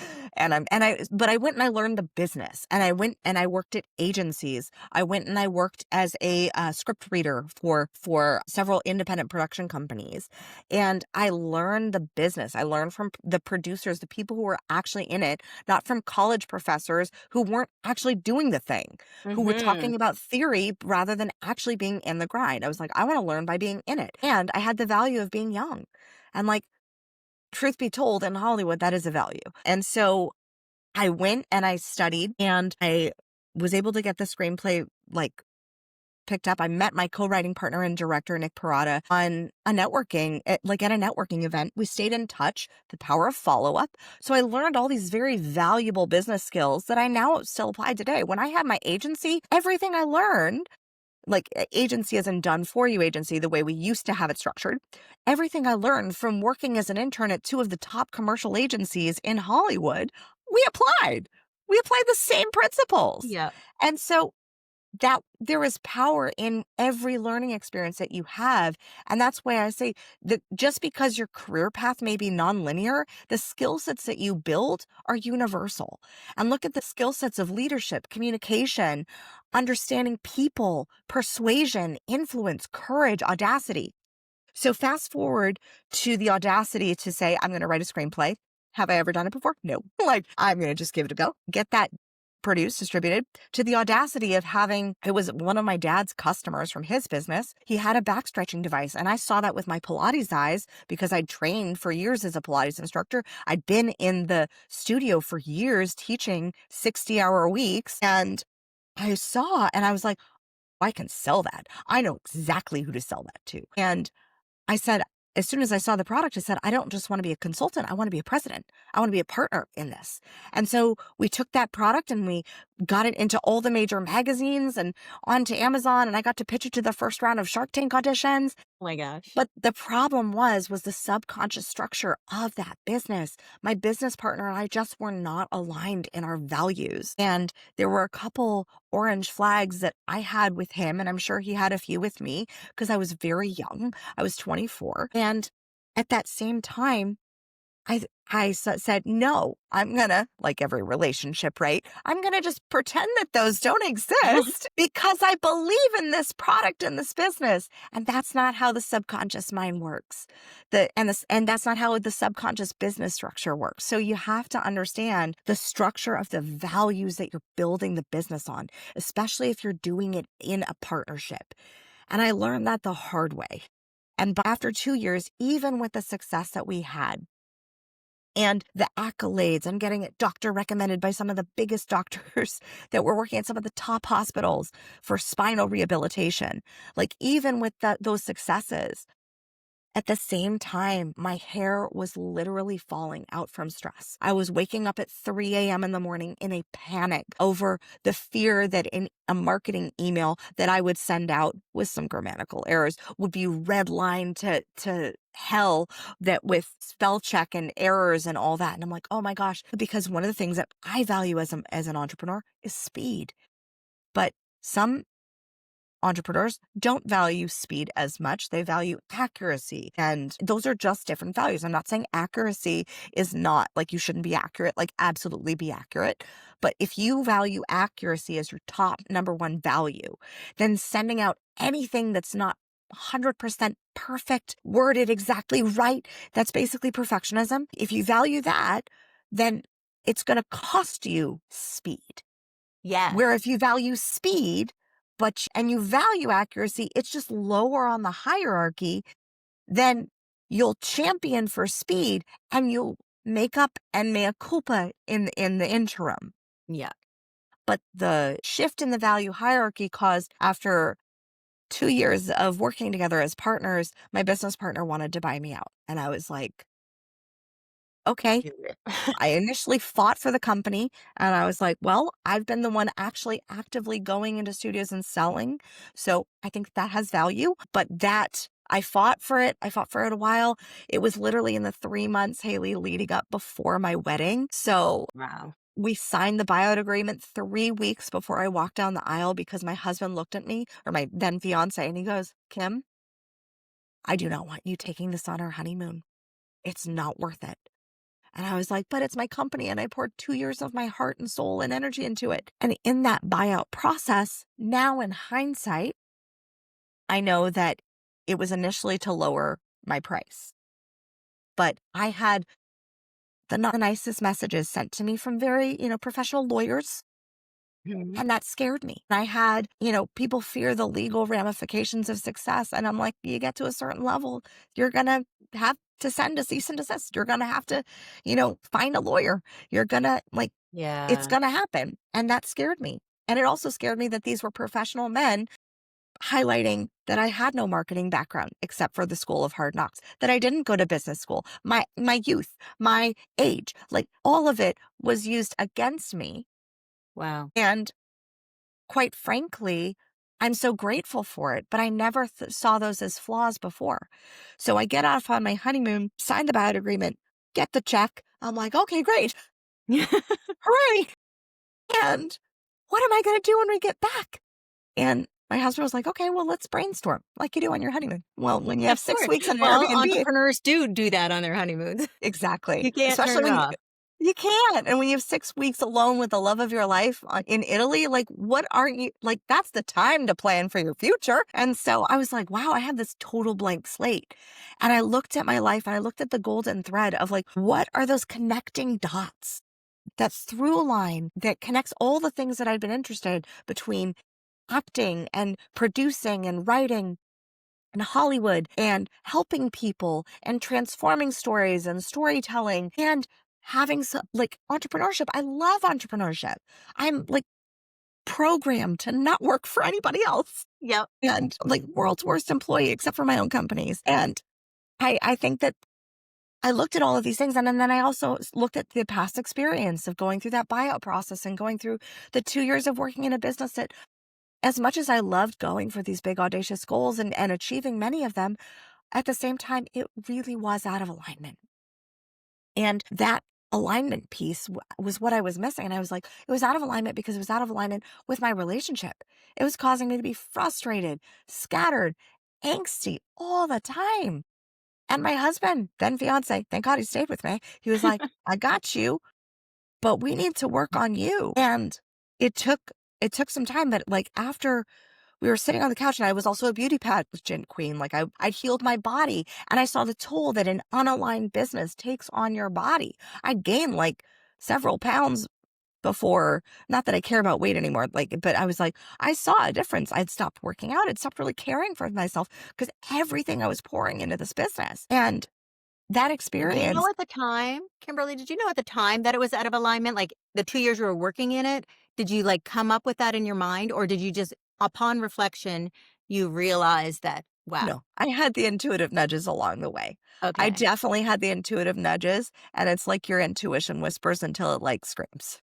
Speaker 2: But I went and I learned the business, and I went and I worked at agencies. I went and I worked as a script reader for several independent production companies, and I learned the business. I learned from the producers, the people who were actually in it, not from college professors who weren't actually doing the thing, who were
Speaker 1: Mhm.
Speaker 2: talking about theory rather than actually being in the grind. I was like, I want to learn by being in it. And I had the value of being young. And like, truth be told, in Hollywood, that is a value. And so I went and I studied and I was able to get the screenplay like picked up. I met my co-writing partner and director, Nick Parada, on a networking, at a networking event. We stayed in touch, the power of follow-up. So I learned all these very valuable business skills that I now still apply today. When I had my agency, everything I learned, like agency as in done for you agency, the way we used to have it structured, everything I learned from working as an intern at two of the top commercial agencies in Hollywood, we applied. We applied the same principles.
Speaker 1: Yeah.
Speaker 2: And so that there is power in every learning experience that you have. And that's why I say that just because your career path may be nonlinear, the skill sets that you build are universal. And look at the skill sets of leadership, communication, understanding people, persuasion, influence, courage, audacity. So fast forward to the audacity to say, I'm going to write a screenplay. Have I ever done it before? No. Like, I'm going to just give it a go, get that produced, distributed, to the audacity of having, it was one of my dad's customers from his business. He had a back stretching device. And I saw that with my Pilates eyes because I'd trained for years as a Pilates instructor. I'd been in the studio for years teaching 60-hour weeks. And I saw, and I was like, I can sell that. I know exactly who to sell that to. And I said, as soon as I saw the product, I said, I don't just want to be a consultant. I want to be a president. I want to be a partner in this. And so we took that product and we got it into all the major magazines and onto Amazon. And I got to pitch it to the first round of Shark Tank auditions.
Speaker 1: Oh my gosh.
Speaker 2: But the problem was the subconscious structure of that business. My business partner and I just were not aligned in our values. And there were a couple orange flags that I had with him, and I'm sure he had a few with me because I was very young. I was 24. And at that same time, said, no, I'm gonna, like every relationship, right? I'm gonna just pretend that those don't exist because I believe in this product and this business. And that's not how the subconscious mind works. And that's not how the subconscious business structure works. So you have to understand the structure of the values that you're building the business on, especially if you're doing it in a partnership. And I learned that the hard way. And after 2 years, even with the success that we had, and the accolades and getting it doctor recommended by some of the biggest doctors that were working at some of the top hospitals for spinal rehabilitation. Like even with those successes, at the same time, my hair was literally falling out from stress. I was waking up at 3 a.m. in the morning in a panic over the fear that in a marketing email that I would send out with some grammatical errors would be redlined to hell, that with spell check and errors and all that. And I'm like, oh my gosh, because one of the things that I value as an entrepreneur is speed. But some entrepreneurs don't value speed as much. They value accuracy. And those are just different values. I'm not saying accuracy is not like you shouldn't be accurate, like absolutely be accurate. But if you value accuracy as your top number one value, then sending out anything that's not 100% perfect, worded exactly right, that's basically perfectionism. If you value that, then it's going to cost you speed.
Speaker 1: Yes.
Speaker 2: Where if you value speed, and you value accuracy, it's just lower on the hierarchy, then you'll champion for speed and you'll make up and mea culpa in the interim.
Speaker 1: Yeah.
Speaker 2: But the shift in the value hierarchy caused, after 2 years of working together as partners, my business partner wanted to buy me out. And I was like, okay.
Speaker 3: Do it.
Speaker 2: I initially fought for the company and I was like, well, I've been the one actually actively going into studios and selling. So I think that has value, but that I fought for it. I fought for it a while. It was literally in the 3 months, Haley, leading up before my wedding. So
Speaker 3: Wow.
Speaker 2: we signed the buyout agreement 3 weeks before I walked down the aisle because my husband looked at me, or my then fiance, and he goes, Kim, I do not want you taking this on our honeymoon. It's not worth it. And I was like, but it's my company and I poured 2 years of my heart and soul and energy into it. And in that buyout process, now in hindsight, I know that it was initially to lower my price, but I had the not the nicest messages sent to me from very, professional lawyers.
Speaker 3: Mhm.
Speaker 2: And that scared me. I had, people fear the legal ramifications of success. And I'm like, you get to a certain level, you're going to have to send a cease and desist. You're going to have to, find a lawyer. You're going to, like, it's
Speaker 3: Yeah.
Speaker 2: going to happen. And that scared me. And it also scared me that these were professional men highlighting that I had no marketing background except for the school of hard knocks, that I didn't go to business school, my youth, my age, like all of it was used against me.
Speaker 3: Wow.
Speaker 2: And quite frankly, I'm so grateful for it, but I never saw those as flaws before. So I get off on my honeymoon, sign the buyout agreement, get the check. I'm like, okay, great. Hooray. And what am I going to do when we get back? And my husband was like, okay, well, let's brainstorm like you do on your honeymoon. Well, when you have
Speaker 3: Of
Speaker 2: 6
Speaker 3: course.
Speaker 2: weeks in an
Speaker 3: Well,
Speaker 2: Airbnb,
Speaker 3: entrepreneurs do that on their honeymoons.
Speaker 2: exactly.
Speaker 3: You can't
Speaker 2: Especially
Speaker 3: turn it
Speaker 2: when
Speaker 3: off.
Speaker 2: you can't. And when you have 6 weeks alone with the love of your life in Italy, like, what aren't you like? That's the time to plan for your future. And so I was like, wow, I have this total blank slate. And I looked at my life and I looked at the golden thread of like, what are those connecting dots? That through line that connects all the things that I've been interested between acting and producing and writing and Hollywood and helping people and transforming stories and storytelling and having some like entrepreneurship. I love entrepreneurship. I'm like programmed to not work for anybody else
Speaker 3: Yep.
Speaker 2: and like world's worst employee except for my own companies. And I think that I looked at all of these things and then I also looked at the past experience of going through that buyout process and going through the 2 years of working in a business that as much as I loved going for these big audacious goals and achieving many of them, at the same time, it really was out of alignment. And that alignment piece was what I was missing. And I was like, it was out of alignment because it was out of alignment with my relationship. It was causing me to be frustrated, scattered, angsty all the time. And my husband, then fiance, thank God he stayed with me. He was like, I got you, but we need to work on you. And it took it took some time, but like after we were sitting on the couch and I was also a beauty pageant queen. Like I'd healed my body and I saw the toll that an unaligned business takes on your body. I gained like several pounds before, not that I care about weight anymore, like, but I was like, I saw a difference. I'd stopped working out. I'd stopped really caring for myself because everything I was pouring into this business and that
Speaker 3: Do you know
Speaker 2: experience,
Speaker 3: at the time, Kimberly, did you know at the time that it was out of alignment? Like the 2 years you were working in it, did you like come up with that in your mind or did you just upon reflection, you realize that, wow,
Speaker 2: no, I had the intuitive nudges along the way. I
Speaker 3: okay,
Speaker 2: definitely had the intuitive nudges and it's like your intuition whispers until it like screams.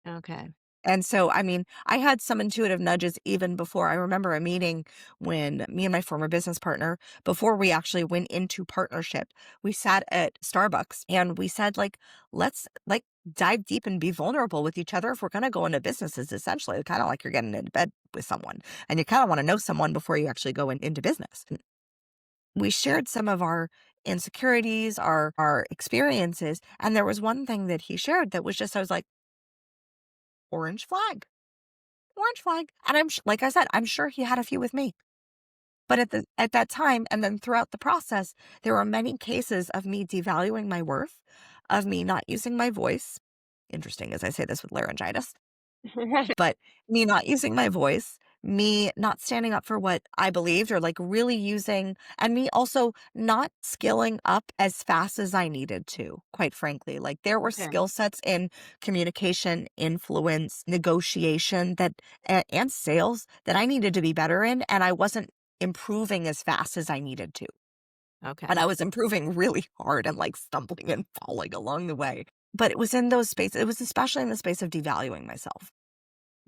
Speaker 3: okay.
Speaker 2: And so, I mean, I had some intuitive nudges even before. I remember a meeting when me and my former business partner, before we actually went into partnership, we sat at Starbucks and we said, like, let's like dive deep and be vulnerable with each other if we're going to go into businesses, essentially, kind of like you're getting into bed with someone and you kind of want to know someone before you actually go into business. We shared some of our insecurities, our experiences. And there was one thing that he shared that was just, I was like, orange flag. Orange flag. And like I said, I'm sure he had a few with me. But at that time and then throughout the process, there were many cases of me devaluing my worth, of me not using my voice. Interesting as I say this with laryngitis, but me not using my voice, me not standing up for what I believed or like really using, and me also not skilling up as fast as I needed to, quite frankly. Like there were
Speaker 3: Okay.
Speaker 2: skill sets in communication, influence, negotiation and sales that I needed to be better in. And I wasn't improving as fast as I needed to. And
Speaker 3: Okay.
Speaker 2: I was improving really hard and like stumbling and falling along the way. But it was in those spaces, it was especially in the space of devaluing myself.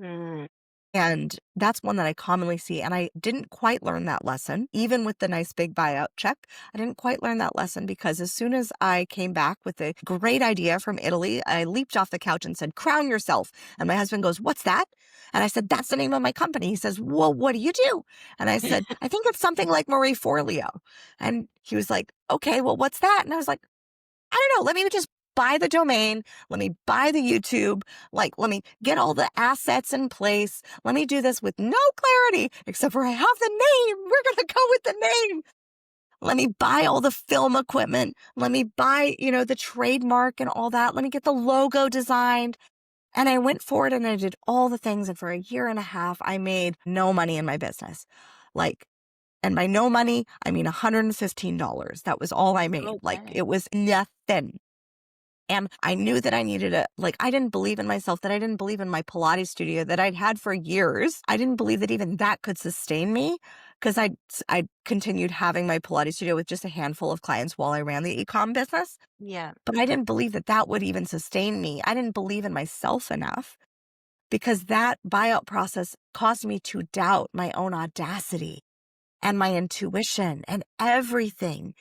Speaker 3: Mm.
Speaker 2: And that's one that I commonly see. And I didn't quite learn that lesson, even with the nice big buyout check. I didn't quite learn that lesson because as soon as I came back with a great idea from Italy, I leaped off the couch and said, "Crown yourself." And my husband goes, "What's that?" And I said, "That's the name of my company." He says, "Well, what do you do?" And I said, "I think it's something like Marie Forleo." And he was like, "Okay, well, what's that?" And I was like, "I don't know. Let me just buy the domain. Let me buy the YouTube. Like, let me get all the assets in place. Let me do this with no clarity, except for I have the name. We're going to go with the name. Let me buy all the film equipment. Let me buy, the trademark and all that. Let me get the logo designed." And I went forward and I did all the things. And for a year and a half, I made no money in my business. Like, and by no money, I mean $115. That was all I made. Like,
Speaker 3: Okay.
Speaker 2: it was nothing. And I knew that I needed I didn't believe in myself, that I didn't believe in my Pilates studio that I'd had for years. I didn't believe that even that could sustain me because I continued having my Pilates studio with just a handful of clients while I ran the e-com business.
Speaker 3: Yeah.
Speaker 2: But I didn't believe that that would even sustain me. I didn't believe in myself enough because that buyout process caused me to doubt my own audacity and my intuition and everything.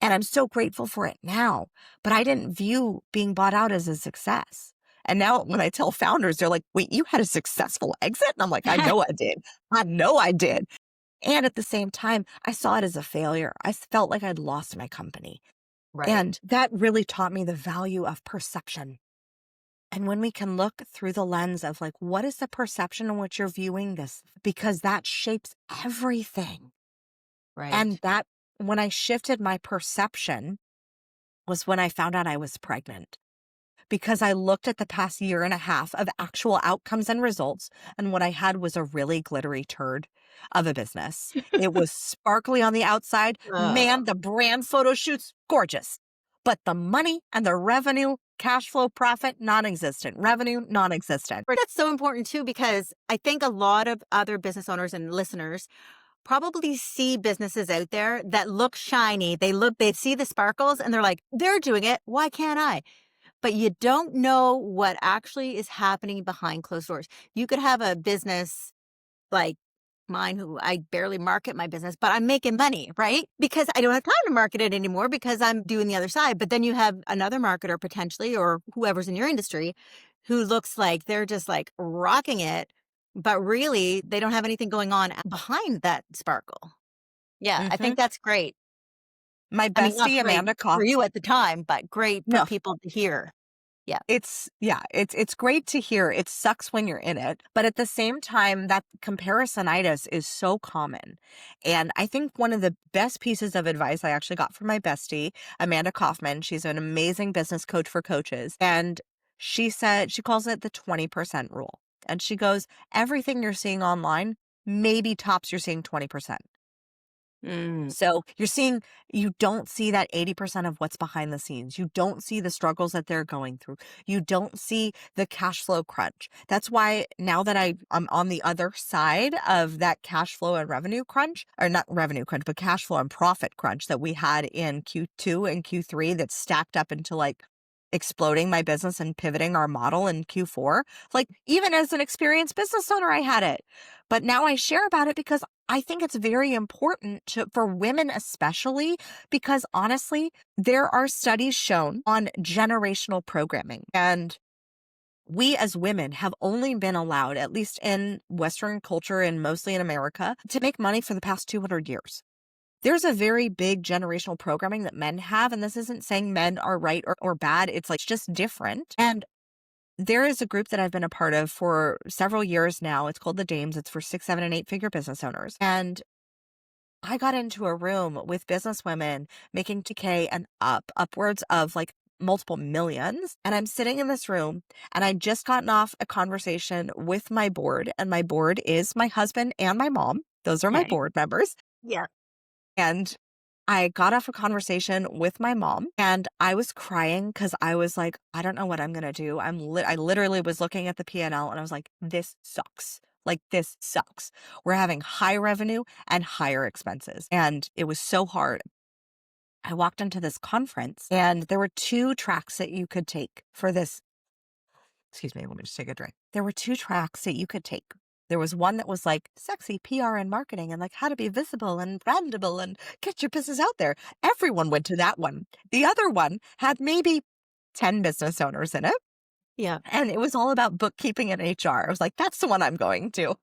Speaker 2: And I'm so grateful for it now, but I didn't view being bought out as a success. And now when I tell founders, they're like, "Wait, you had a successful exit?" And I'm like, "I know I did. I know I did." And at the same time, I saw it as a failure. I felt like I'd lost my company.
Speaker 3: Right.
Speaker 2: And that really taught me the value of perception. And when we can look through the lens of like, what is the perception in which you're viewing this? Because that shapes everything. And
Speaker 3: Right.
Speaker 2: that when I shifted my perception was when I found out I was pregnant because I looked at the past year and a half of actual outcomes and results. And what I had was a really glittery turd of a business. It was sparkly on the outside.
Speaker 3: Oh.
Speaker 2: Man, the brand photo shoots, gorgeous. But the money and the revenue, cash flow, profit, non existent. Revenue, non existent.
Speaker 3: But that's so important too, because I think a lot of other business owners and listeners probably see businesses out there that look shiny. They see the sparkles and they're like, they're doing it. Why can't I? But you don't know what actually is happening behind closed doors. You could have a business like mine, who I barely market my business, but I'm making money, right? Because I don't have time to market it anymore because I'm doing the other side. But then you have another marketer potentially, or whoever's in your industry, who looks like they're just like rocking it, but really they don't have anything going on behind that sparkle. Yeah, I
Speaker 2: Hmm.
Speaker 3: think that's great.
Speaker 2: My
Speaker 3: I mean, not
Speaker 2: bestie,
Speaker 3: great
Speaker 2: Amanda
Speaker 3: for
Speaker 2: Koff.
Speaker 3: you at the time, but great for
Speaker 2: No,
Speaker 3: people to hear. Yeah.
Speaker 2: it's great to hear. It sucks when you're in it, but at the same time, that comparisonitis is so common. And I think one of the best pieces of advice I actually got from my bestie, Amanda Kaufman, she's an amazing business coach for coaches. And she said, she calls it the 20% rule. And she goes, everything you're seeing online, maybe tops you're seeing 20%.
Speaker 3: Mm.
Speaker 2: So you don't see that 80% of what's behind the scenes. You don't see the struggles that they're going through. You don't see the cash flow crunch. That's why now that I'm on the other side of that cash flow and revenue crunch, or not revenue crunch, but cash flow and profit crunch that we had in Q2 and Q3 that stacked up into like exploding my business and pivoting our model in Q4. Like even as an experienced business owner, I had it. But now I share about it because I think it's very important for women, especially because honestly, there are studies shown on generational programming. And we as women have only been allowed, at least in Western culture and mostly in America, to make money for the past 200 years. There's a very big generational programming that men have. And this isn't saying men are right or bad. It's like just different. And there is a group that I've been a part of for several years now. It's called the Dames. It's for 6, 7, and 8-figure business owners. And I got into a room with business women making 2K and upwards of like multiple millions. And I'm sitting in this room and I just gotten off a conversation with my board, and my board is my husband and my mom. Those are my
Speaker 3: Okay.
Speaker 2: board members.
Speaker 3: Yeah.
Speaker 2: And I got off a conversation with my mom and I was crying because I was like, I don't know what I'm going to do. I literally was looking at the P&L and I was like, this sucks. Like, this sucks. We're having high revenue and higher expenses. And it was so hard. I walked into this conference and there were two tracks that you could take for this. Excuse me, let me just take a drink. There were two tracks that you could take. There was one that was like sexy PR and marketing and like how to be visible and brandable and get your business out there. Everyone went to that one. The other one had maybe 10 business owners in it.
Speaker 3: Yeah.
Speaker 2: And it was all about bookkeeping and HR. I was like, that's the one I'm going to.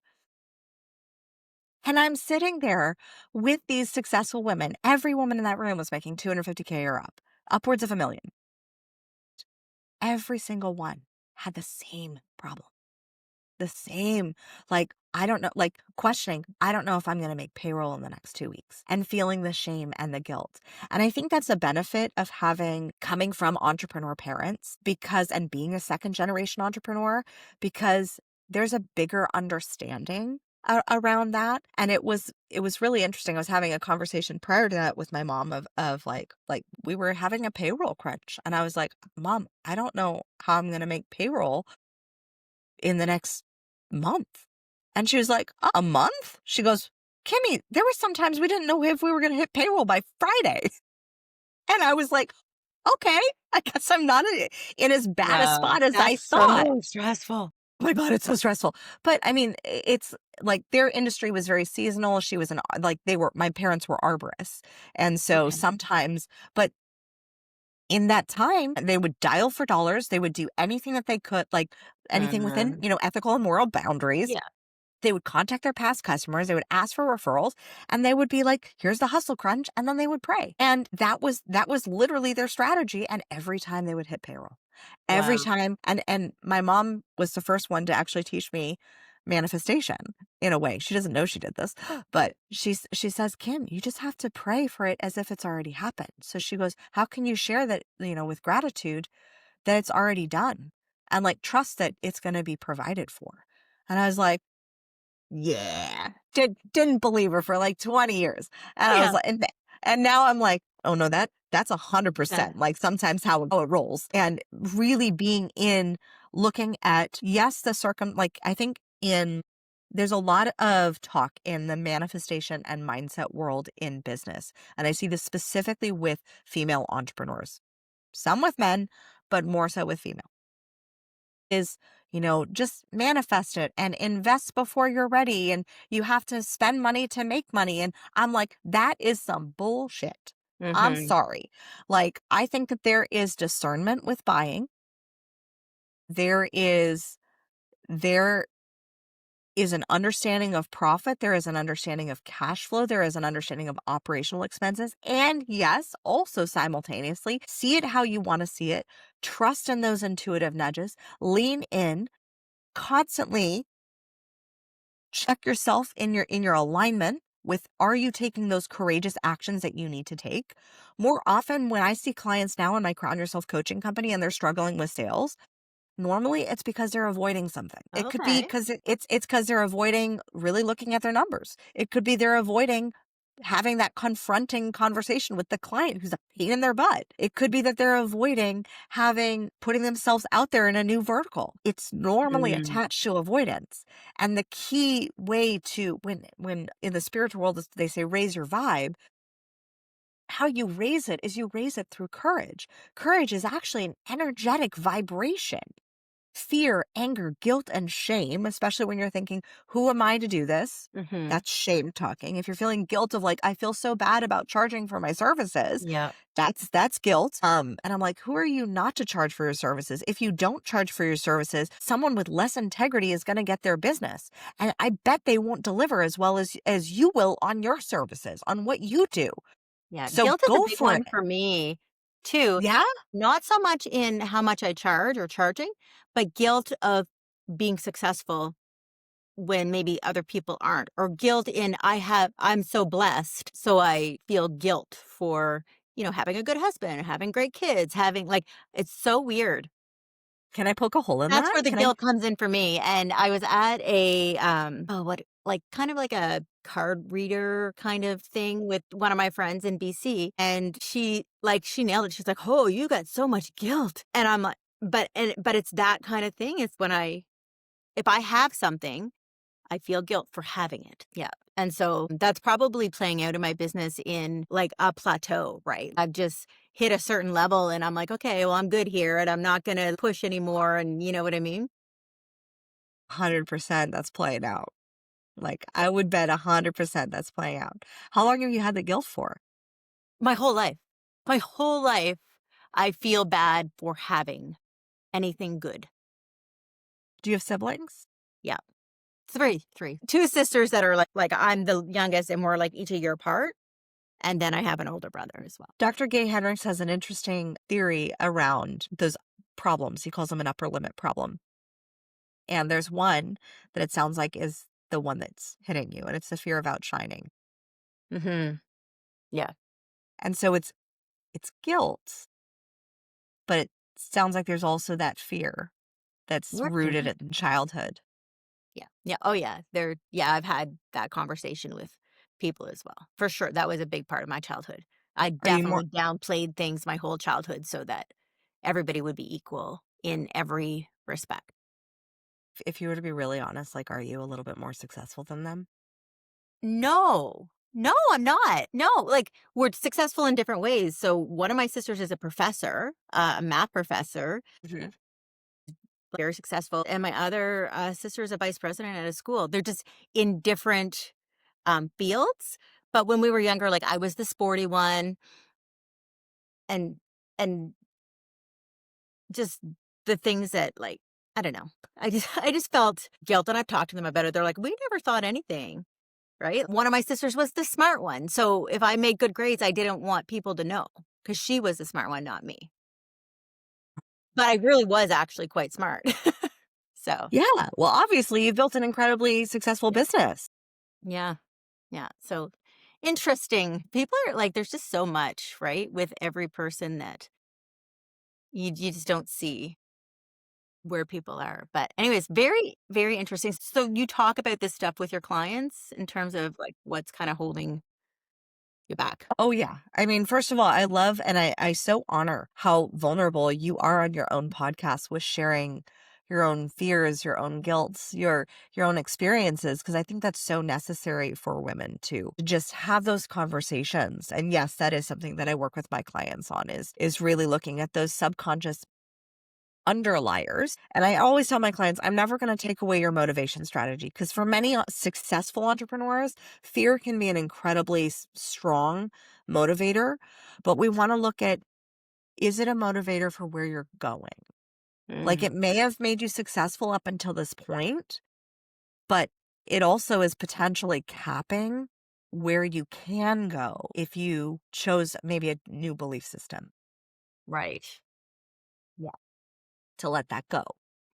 Speaker 2: And I'm sitting there with these successful women. Every woman in that room was making 250K or up, upwards of $1 million. Every single one had the same problem. The same, like, I don't know, like questioning, I don't know if I'm going to make payroll in the next 2 weeks, and feeling the shame and the guilt. And I think that's a benefit of coming from entrepreneur parents and being a second generation entrepreneur, because there's a bigger understanding around that. And it was really interesting. I was having a conversation prior to that with my mom of like we were having a payroll crunch and I was like, Mom, I don't know how I'm going to make payroll in the next month. And she was like, a month? She goes, Kimmy, there were some times we didn't know if we were going to hit payroll by Friday. And I was like, okay, I guess I'm not in as bad a spot as I thought.
Speaker 3: So stressful.
Speaker 2: Oh my God, it's so stressful. But I mean, it's like their industry was very seasonal. She was my parents were arborists. And so
Speaker 3: Okay.
Speaker 2: sometimes, but in that time, they would dial for dollars. They would do anything that they could, like anything within, ethical and moral boundaries.
Speaker 3: Yeah.
Speaker 2: They would contact their past customers. They would ask for referrals and they would be like, here's the hustle crunch. And then they would pray. And that was literally their strategy. And every time they would hit payroll, every
Speaker 3: Wow.
Speaker 2: time. And my mom was the first one to actually teach me manifestation in a way. She doesn't know she did this, but she says, Kim, you just have to pray for it as if it's already happened. So she goes, how can you share that, with gratitude that it's already done and like trust that it's going to be provided for? And I was like, yeah, didn't believe her for like 20 years. And I was
Speaker 3: Yeah.
Speaker 2: like, and now I'm like, oh no, that's 100%
Speaker 3: Yeah.
Speaker 2: like sometimes how it rolls. And really being looking at, yes, I think there's a lot of talk in the manifestation and mindset world in business. And I see this specifically with female entrepreneurs, some with men, but more so with female. Is, just manifest it and invest before you're ready. And you have to spend money to make money. And I'm like, that is some bullshit. I'm
Speaker 3: Mm-hmm.
Speaker 2: sorry. Like, I think that there is discernment with buying. There is an understanding of profit. There is an understanding of cash flow. There is an understanding of operational expenses. And yes, also simultaneously, see it how you want to see it. Trust in those intuitive nudges. Lean in. Constantly check yourself in your alignment with, are you taking those courageous actions that you need to take? More often when I see clients now in my Crown Yourself coaching company and they're struggling with sales, normally it's because they're avoiding something. It could be
Speaker 3: Okay.
Speaker 2: because it's because they're avoiding really looking at their numbers. It could be they're avoiding having that confronting conversation with the client who's a pain in their butt. It could be that they're avoiding putting themselves out there in a new vertical. It's normally
Speaker 3: Mm.
Speaker 2: attached to avoidance. And the key way to, when in the spiritual world, they say, raise your vibe, how you raise it is you raise it through courage. Courage is actually an energetic vibration. Fear, anger, guilt, and shame, especially when you're thinking, who am I to do this?
Speaker 3: Mm-hmm.
Speaker 2: That's shame talking. If you're feeling guilt of like, I feel so bad about charging for my services,
Speaker 3: Yeah.
Speaker 2: that's guilt. And I'm like, who are you not to charge for your services? If you don't charge for your services, someone with less integrity is going to get their business. And I bet they won't deliver as well as you will on your services, on what you do.
Speaker 3: Yeah.
Speaker 2: So
Speaker 3: Guilt is a
Speaker 2: go
Speaker 3: big
Speaker 2: for
Speaker 3: one
Speaker 2: it.
Speaker 3: for me too.
Speaker 2: Yeah.
Speaker 3: Not so much in how much I charge or charging, but guilt of being successful when maybe other people aren't, or guilt in I'm so blessed, so I feel guilt for, having a good husband, having great kids, having like, it's so weird.
Speaker 2: Can I poke a hole in
Speaker 3: That's
Speaker 2: that?
Speaker 3: where the
Speaker 2: Can I?
Speaker 3: guilt comes in for me, and I was at a, oh, what like, kind of like a card reader kind of thing with one of my friends in BC, and she nailed it. She's like, "Oh, you got so much guilt." And I'm like, but it's that kind of thing. It's when if I have something, I feel guilt for having it. Yeah. And so that's probably playing out in my business in like a plateau, right? I've just hit a certain level and I'm like, okay, well, I'm good here and I'm not going to push anymore. And you know what I mean?
Speaker 2: 100% that's playing out. Like, I would bet 100% that's playing out. How long have you had the guilt for?
Speaker 3: My whole life, my whole life, I feel bad for having anything good.
Speaker 2: Do you have siblings?
Speaker 3: Yeah. Three, two sisters that are like I'm the youngest and we're like each a year apart. And then I have an older brother as well.
Speaker 2: Dr. Gay Hendricks has an interesting theory around those problems. He calls them an upper limit problem. And there's one that it sounds like is the one that's hitting you, and it's the fear of outshining.
Speaker 3: Mm-hmm. Yeah.
Speaker 2: And so it's guilt, but it sounds like there's also that fear that's rooted
Speaker 3: Mhm.
Speaker 2: in childhood.
Speaker 3: Yeah. Yeah. Oh, yeah. I've had that conversation with people as well. For sure. That was a big part of my childhood. I
Speaker 2: Are you more
Speaker 3: definitely downplayed things my whole childhood so that everybody would be equal in every respect.
Speaker 2: if you were to be really honest, like, are you a little bit more successful than them?
Speaker 3: No. No, I'm not. No, like we're successful in different ways. So one of my sisters is a professor, a math professor,
Speaker 2: Mhm.
Speaker 3: very successful, and my other sister is a vice president at a school. They're just in different fields. But when we were younger, like I was the sporty one, and and just the things that like I don't know. I just felt guilt, and I've talked to them about it. They're like, we never thought anything. Right? One of my sisters was the smart one. So if I made good grades, I didn't want people to know because she was the smart one, not me. But I really was actually quite smart. So,
Speaker 2: Yeah. Well, obviously, you've built an incredibly successful
Speaker 3: yeah.
Speaker 2: business.
Speaker 3: Yeah. Yeah. So interesting. People are like, there's just so much, right? With every person that you just don't see where people are. But, anyways, very, very interesting. So, you talk about this stuff with your clients in terms of like what's kind of holding you back.
Speaker 2: Oh, yeah. I mean, first of all, I love and I so honor how vulnerable you are on your own podcast with sharing your own fears, your own guilts, your own experiences, because I think that's so necessary for women to just have those conversations. And yes, that is something that I work with my clients on is really looking at those subconscious underliers. And I always tell my clients, I'm never going to take away your motivation strategy because for many successful entrepreneurs, fear can be an incredibly strong motivator. But we want to look at, is it a motivator for where you're going? Like,
Speaker 3: Mm,
Speaker 2: it may have made you successful up until this point, but it also is potentially capping where you can go if you chose maybe a new belief system.
Speaker 3: right.
Speaker 2: Yeah. To let that go.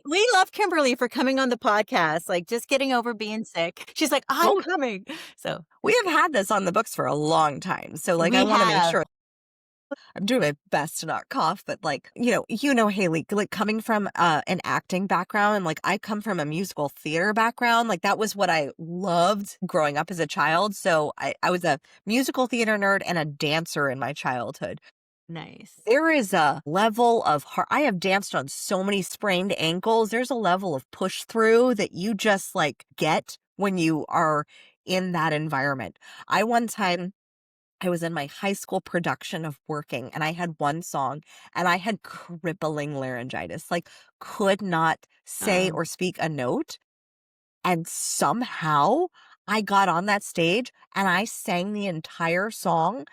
Speaker 3: We love Kimberly for coming on the podcast, like, just getting over being sick. She's like, "I'm
Speaker 2: Oh,
Speaker 3: coming." So,
Speaker 2: we have had this on the books for a long time. So, like, I
Speaker 3: we
Speaker 2: wanna make
Speaker 3: have.
Speaker 2: sure I'm doing my best to not cough, but, like, Haley, like, coming from, an acting background, and, like, I come from a musical theater background, like, that was what I loved growing up as a child, so I was a musical theater nerd and a dancer in my childhood.
Speaker 3: Nice.
Speaker 2: There is a level of heart I have danced on so many sprained ankles, there's a level of push through that you just, like, get when you are in that environment. One time I was in my high school production of Working, and I had one song, and I had crippling laryngitis, like, could not say
Speaker 3: Oh,
Speaker 2: or speak a note, and somehow I got on that stage, and I sang the entire song,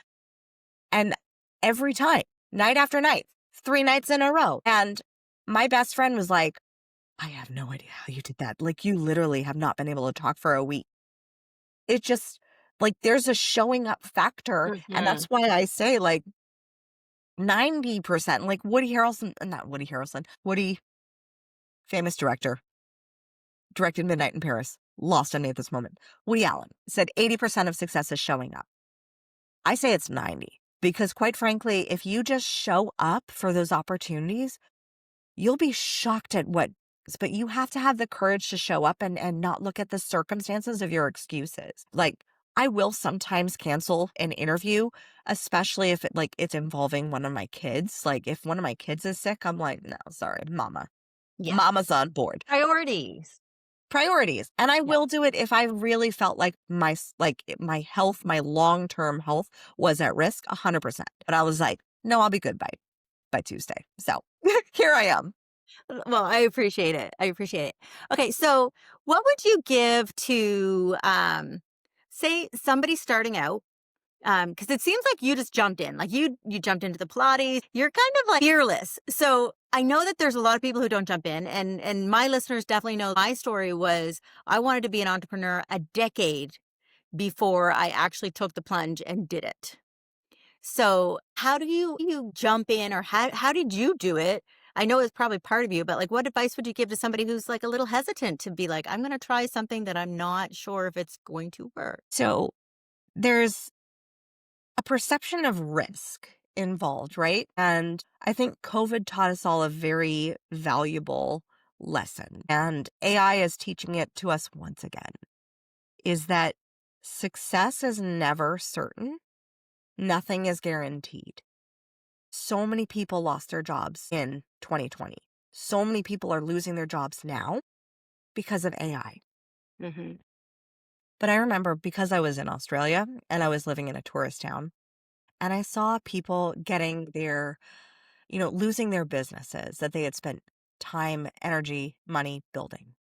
Speaker 2: and every time, night after night, 3 nights in a row, and my best friend was like, "I have no idea how you did that, like, you literally have not been able to talk for a week." It just like, there's a showing up factor, and that's
Speaker 3: mhm.
Speaker 2: why I say, like, 90%, like Woody Harrelson not Woody Harrelson, Woody, famous director, directed Midnight in Paris, lost on me at this moment. Woody Allen said 80% of success is showing up. I say it's 90. Because quite frankly, if you just show up for those opportunities, you'll be shocked at but you have to have the courage to show up and not look at the circumstances of your excuses. Like, I will sometimes cancel an interview, especially if it's involving one of my kids. Like, if one of my kids is sick, I'm like, no, sorry,
Speaker 3: Yeah.
Speaker 2: mama's on board.
Speaker 3: Priorities.
Speaker 2: Priorities. And I
Speaker 3: Yeah.
Speaker 2: will do it if I really felt like my health, my long-term health was at risk 100%. But I was like, no, I'll be good by Tuesday. So here I am.
Speaker 3: Well, I appreciate it. I appreciate it. Okay, so what would you give to say somebody starting out? Because it seems like you just jumped in. Like you jumped into the Pilates. You're kind of like fearless. So I know that there's a lot of people who don't jump in, and my listeners definitely know my story was I wanted to be an entrepreneur a decade before I actually took the plunge and did it. So how do you jump in, or how did you do it? I know it's probably part of you, but like what advice would you give to somebody who's like a little hesitant to be like, I'm going to try something that I'm not sure if it's going to work?
Speaker 2: So there's a perception of risk involved, right? And I think COVID taught us all a very valuable lesson. And AI is teaching it to us once again, is that success is never certain. Nothing is guaranteed. So many people lost their jobs in 2020. So many people are losing their jobs now because of AI.
Speaker 3: Hmm.
Speaker 2: But I remember because I was in Australia and I was living in a tourist town, and I saw people getting losing their businesses that they had spent time, energy, money building.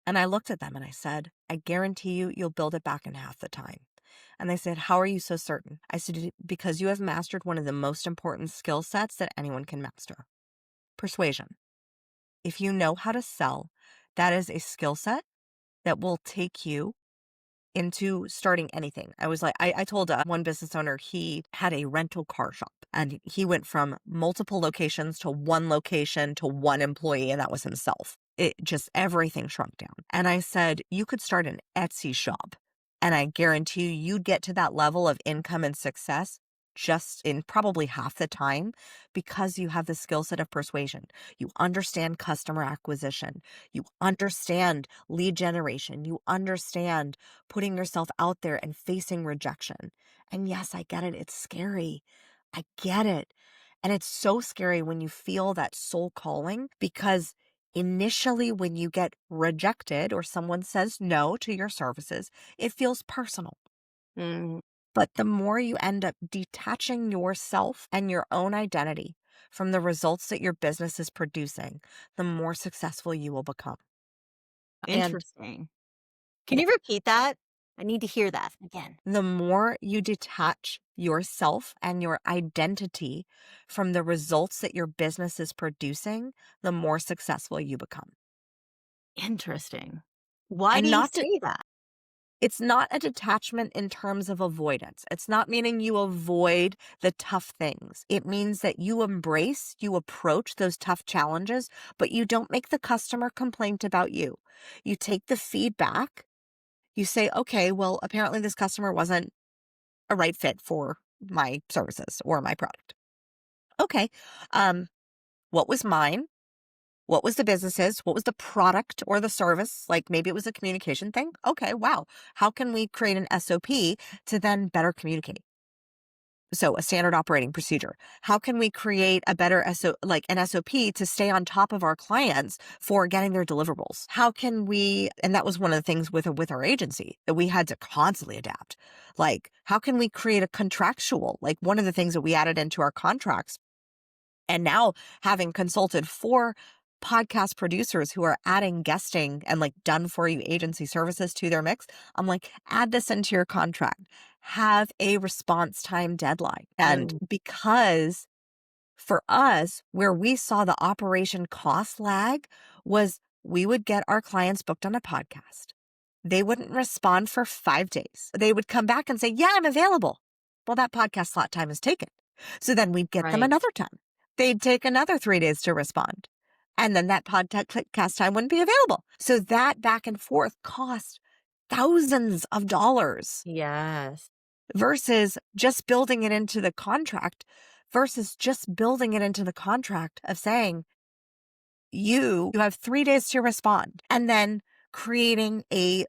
Speaker 2: And I looked at them and I said, I guarantee you'll build it back in half the time. And they said, how are you so certain? I said, because you have mastered one of the most important skill sets that anyone can master: persuasion. If you know how to sell, that is a skill set that will take you into starting anything. I was like, I told one business owner, he had a rental car shop and he went from multiple locations to one location to one employee, and that was himself. It just, everything shrunk down. And I said, you could start an Etsy shop and I guarantee you'd get to that level of income and success just in probably half the time, because you have the skill set of persuasion. You understand customer acquisition. You understand lead generation. You understand putting yourself out there and facing rejection. And yes, I get it. It's scary. I get it. And it's so scary when you feel that soul calling, because initially when you get rejected or someone says no to your services, it feels personal.
Speaker 3: Mm,
Speaker 2: But the more you end up detaching yourself and your own identity from the results that your business is producing, the more successful you will become. And
Speaker 3: interesting. Can you repeat that? I need to hear that again.
Speaker 2: the more you detach yourself and your identity from the results that your business is producing, the more successful you become.
Speaker 3: Interesting. Why do
Speaker 2: And
Speaker 3: you
Speaker 2: not to,
Speaker 3: say that?
Speaker 2: it's not a detachment in terms of avoidance. It's not meaning you avoid the tough things. It means that you approach those tough challenges, but you don't make the customer complaint about you. You take the feedback. You say, okay, well, apparently this customer wasn't a right fit for my services or my product. Okay. Um, what was mine? What was the business's? What was the product or the service? Like maybe it was a communication thing. Okay, wow. How can we create an SOP to then better communicate? So a standard operating procedure. How can we create a better an SOP to stay on top of our clients for getting their deliverables? How can we, and that was one of the things with our agency that we had to constantly adapt. Like, how can we create a contractual, like one of the things that we added into our contracts, and now having consulted for podcast producers who are adding guesting and like done for you agency services to their mix, I'm like, add this into your contract. Have a response time deadline. And
Speaker 3: Mm,
Speaker 2: because for us, where we saw the operation cost lag was we would get our clients booked on a podcast. They wouldn't respond for 5 days. They would come back and say, yeah, I'm available. Well, that podcast slot time is taken. So then we'd get them
Speaker 3: right.
Speaker 2: another time. They'd take another 3 days to respond. And then that podcast time wouldn't be available. So that back and forth cost thousands of dollars.
Speaker 3: Yes.
Speaker 2: versus just building it into the contract of saying, you have 3 days to respond, and then creating a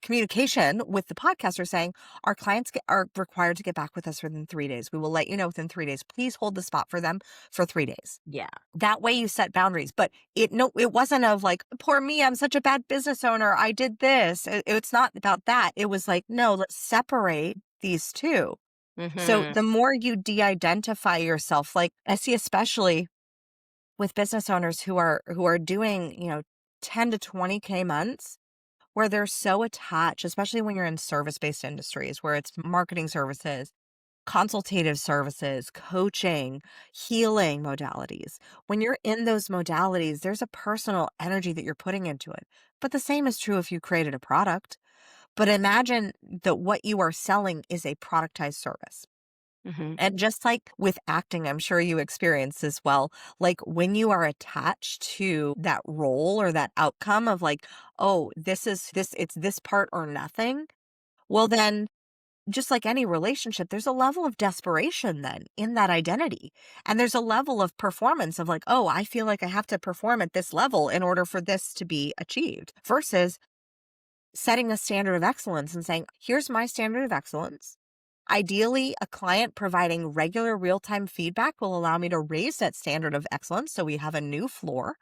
Speaker 2: communication with the podcaster saying, our clients are required to get back with us within 3 days. We will let you know within 3 days. Please hold the spot for them for 3 days.
Speaker 3: Yeah.
Speaker 2: That way you set boundaries. But it wasn't of like, poor me, I'm such a bad business owner, I did this. It's not about that. It was like, no, let's separate these two. So
Speaker 3: Mm-hmm.
Speaker 2: the more you de-identify yourself, like I see especially with business owners who are doing, 10 to 20K months, where they're so attached, especially when you're in service-based industries where it's marketing services, consultative services, coaching, healing modalities. When you're in those modalities, there's a personal energy that you're putting into it. But the same is true if you created a product. But imagine that what you are selling is a productized service.
Speaker 3: Mm-hmm.
Speaker 2: And just like with acting, I'm sure you experience as well. Like when you are attached to that role or that outcome of like, oh, it's this part or nothing. Well, then just like any relationship, there's a level of desperation then in that identity. And there's a level of performance of like, oh, I feel like I have to perform at this level in order for this to be achieved versus setting a standard of excellence and saying, here's my standard of excellence. Ideally, a client providing regular real-time feedback will allow me to raise that standard of excellence so we have a new floor.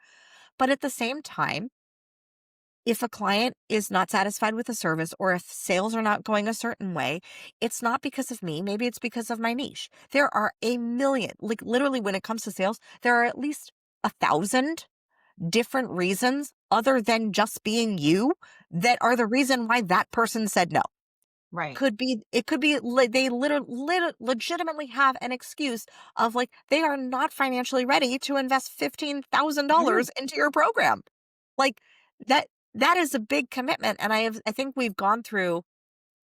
Speaker 2: But at the same time, if a client is not satisfied with the service or if sales are not going a certain way, it's not because of me. Maybe it's because of my niche. There are a million, like literally when it comes to sales, there are at least 1,000 different reasons other than just being you that are the reason why that person said no.
Speaker 3: Right.
Speaker 2: It could be they legitimately have an excuse of like they are not financially ready to invest $15,000 into your program. Like that that is a big commitment, and I think we've gone through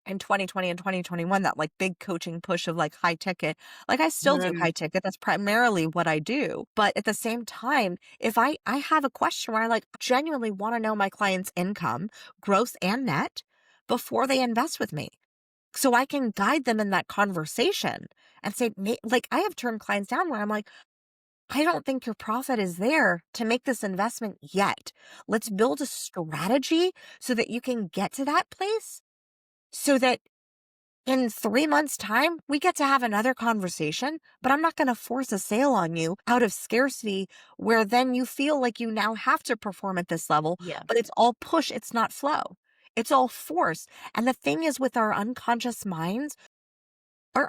Speaker 2: in 2020 and 2021 that like big coaching push of like high ticket. Like I still do
Speaker 3: Mm.
Speaker 2: high ticket. That's primarily what I do. But at the same time, if I have a question where I like genuinely want to know my client's income, gross and net, before they invest with me, so I can guide them in that conversation and say, like, I have turned clients down where I'm like, I don't think your profit is there to make this investment yet. Let's build a strategy so that you can get to that place so that in 3 months' time, we get to have another conversation, but I'm not going to force a sale on you out of scarcity where then you feel like you now have to perform at this level,
Speaker 3: Yeah.
Speaker 2: but it's all push, it's not flow. It's all force. And the thing is with our unconscious minds are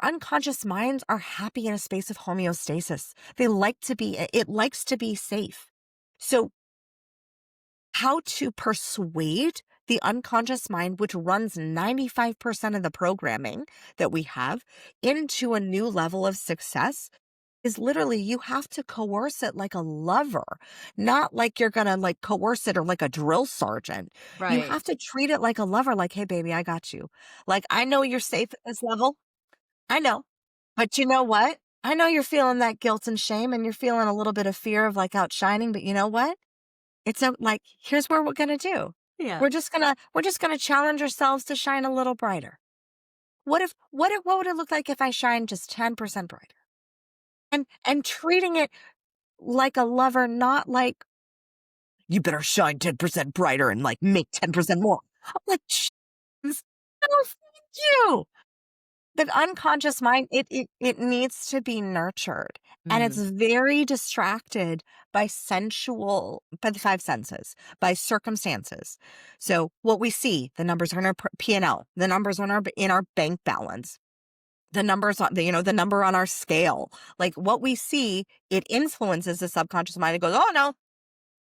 Speaker 2: happy in a space of homeostasis. It likes to be safe. So how to persuade the unconscious mind, which runs 95% of the programming that we have, into a new level of success is literally you have to coerce it like a lover, not like you're going to like coerce it or like a drill sergeant. You
Speaker 3: Right.
Speaker 2: have to treat it like a lover, like, hey, baby, I got you. Like, I know you're safe at this level. I know. But you know what? I know you're feeling that guilt and shame and you're feeling a little bit of fear of like outshining, but you know what? Like, here's what we're going to do.
Speaker 3: Yeah.
Speaker 2: We're just going to challenge ourselves to shine a little brighter. What would it look like if I shine just 10% brighter? And treating it like a lover, not like you better shine 10% brighter and like make 10% more. I'm like, "Jeez, no, thank you." The unconscious mind, it needs to be nurtured. And it's
Speaker 3: Mm.
Speaker 2: very distracted by the five senses, by circumstances. So what we see, the numbers are in our P&L, the numbers on in our bank balance, the numbers on the number on our scale. Like what we see, it influences the subconscious mind. It goes, oh no,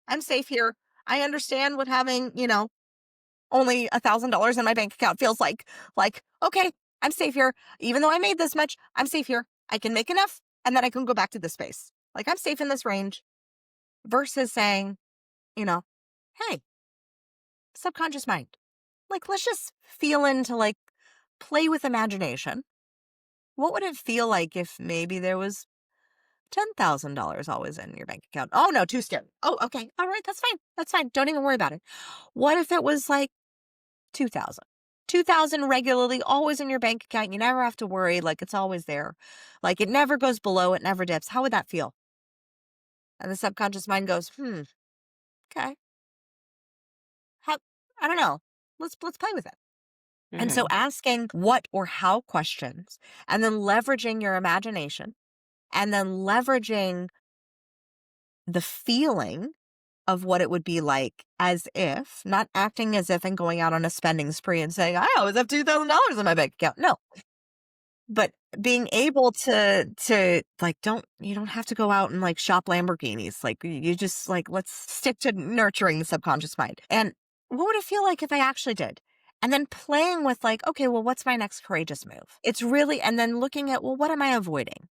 Speaker 2: I'm safe here. I understand what having, only $1,000 in my bank account feels like, okay, I'm safe here. Even though I made this much, I'm safe here. I can make enough and then I can go back to this space. Like I'm safe in this range versus saying, you know, hey, subconscious mind, like let's just feel into like play with imagination. What would it feel like if maybe there was $10,000 always in your bank account? Oh no, too scary. Oh, okay. All right. That's fine. That's fine. Don't even worry about it. What if it was like 2,000? $2,000 regularly, always in your bank account. You never have to worry. Like, it's always there. Like, it never goes below, it never dips. How would that feel? And the subconscious mind goes, okay. How, I don't know. Let's play with it. And so asking what or how questions, and then leveraging your imagination, and then leveraging the feeling of what it would be like, as if, not acting as if and going out on a spending spree and saying, I always have $2,000 in my bank account. No. But being able to like, you don't have to go out and like shop Lamborghinis. Like, you just like, let's stick to nurturing the subconscious mind. And what would it feel like if I actually did? And then playing with like, okay, well, what's my next courageous move? It's really, and then looking at, well, what am I avoiding?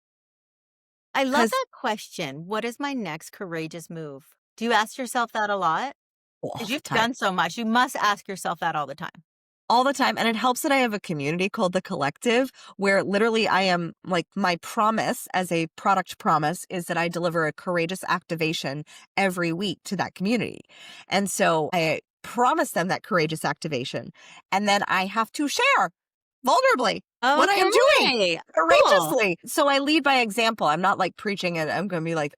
Speaker 3: I love
Speaker 2: 'Cause
Speaker 3: that question. What is my next courageous move? Do you ask yourself that a lot?
Speaker 2: all
Speaker 3: Because
Speaker 2: the
Speaker 3: you've
Speaker 2: time.
Speaker 3: done so much. You must ask yourself that all the time.
Speaker 2: All the time. And it helps that I have a community called The Collective, where literally I am like, my promise as a product promise is that I deliver a courageous activation every week to that community. And so I promise them that courageous activation. And then I have to share vulnerably what I am doing
Speaker 3: Okay. Cool.
Speaker 2: courageously. So I lead by example. I'm not like preaching it. I'm going to be like,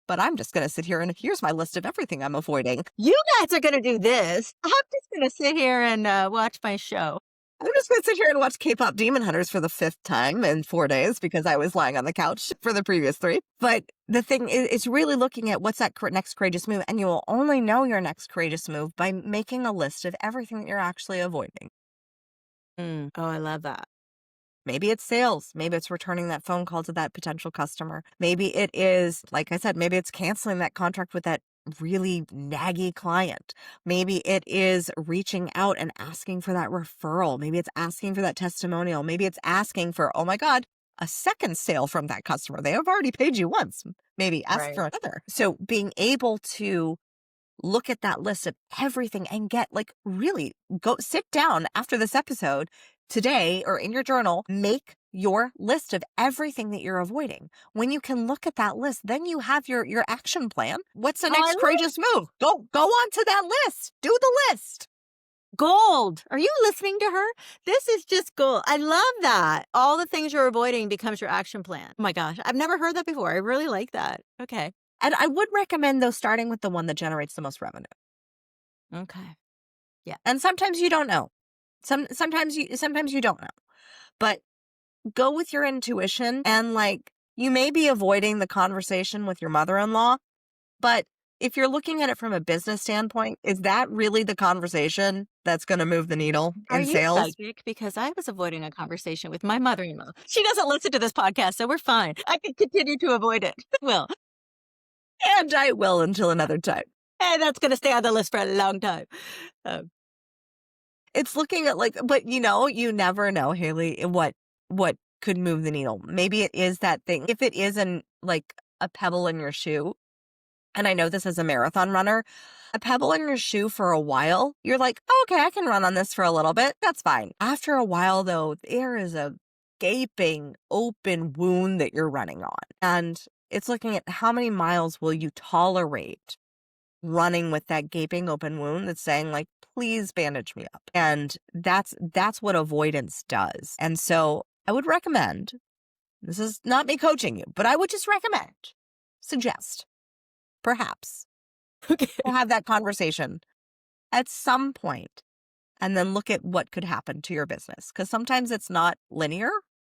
Speaker 2: but I'm just going to sit here and here's my list of everything I'm avoiding.
Speaker 3: You guys are going to do this. I'm just going to sit here and watch my show.
Speaker 2: I'm just going to sit here and watch K-pop Demon Hunters for the 5th time in 4 days because I was lying on the couch for the previous 3. But the thing is, it's really looking at what's that next courageous move. And you will only know your next courageous move by making a list of everything that you're actually avoiding.
Speaker 3: Oh, I love that.
Speaker 2: Maybe it's sales. Maybe it's returning that phone call to that potential customer. Maybe it is, like I said, maybe it's canceling that contract with that really naggy client. Maybe it is reaching out and asking for that referral. Maybe it's asking for that testimonial. Maybe it's asking for, oh my God, a second sale from that customer. They have already paid you once. Maybe ask for another. So being able to look at that list of everything and get like, really go sit down after this episode today or in your journal, make your list of everything that you're avoiding. When you can look at that list, then you have your action plan. What's the next courageous move? Go on to that list. Do the list.
Speaker 3: Gold. Are you listening to her? This is just gold. I love that. All the things you're avoiding becomes your action plan. Oh my gosh. I've never heard that before. I really like that. Okay.
Speaker 2: And I would recommend, though, starting with the one that generates the most revenue.
Speaker 3: Okay. Yeah.
Speaker 2: And sometimes you don't know. Sometimes you don't know. But go with your intuition, and like, you may be avoiding the conversation with your mother-in-law, but if you're looking at it from a business standpoint, is that really the conversation that's going to move the needle in sales?
Speaker 3: Are you psychic? Because I was avoiding a conversation with my mother-in-law. She doesn't listen to this podcast, so we're fine. I can continue to avoid it. Well,
Speaker 2: And I will until another time.
Speaker 3: and that's going to stay on the list for a long time.
Speaker 2: It's looking at like, but you never know, Hayley, what could move the needle. Maybe it is that thing. If it isn't like a pebble in your shoe, and I know this as a marathon runner, a pebble in your shoe for a while, you're like, oh, okay, I can run on this for a little bit. That's fine. After a while, though, there is a gaping open wound that you're running on. And it's looking at how many miles will you tolerate running with that gaping open wound that's saying like, please bandage me up. And that's what avoidance does. And so I would recommend, this is not me coaching you, but I would just suggest, perhaps, we'll have that conversation at some point and then look at what could happen to your business. Because sometimes it's not linear.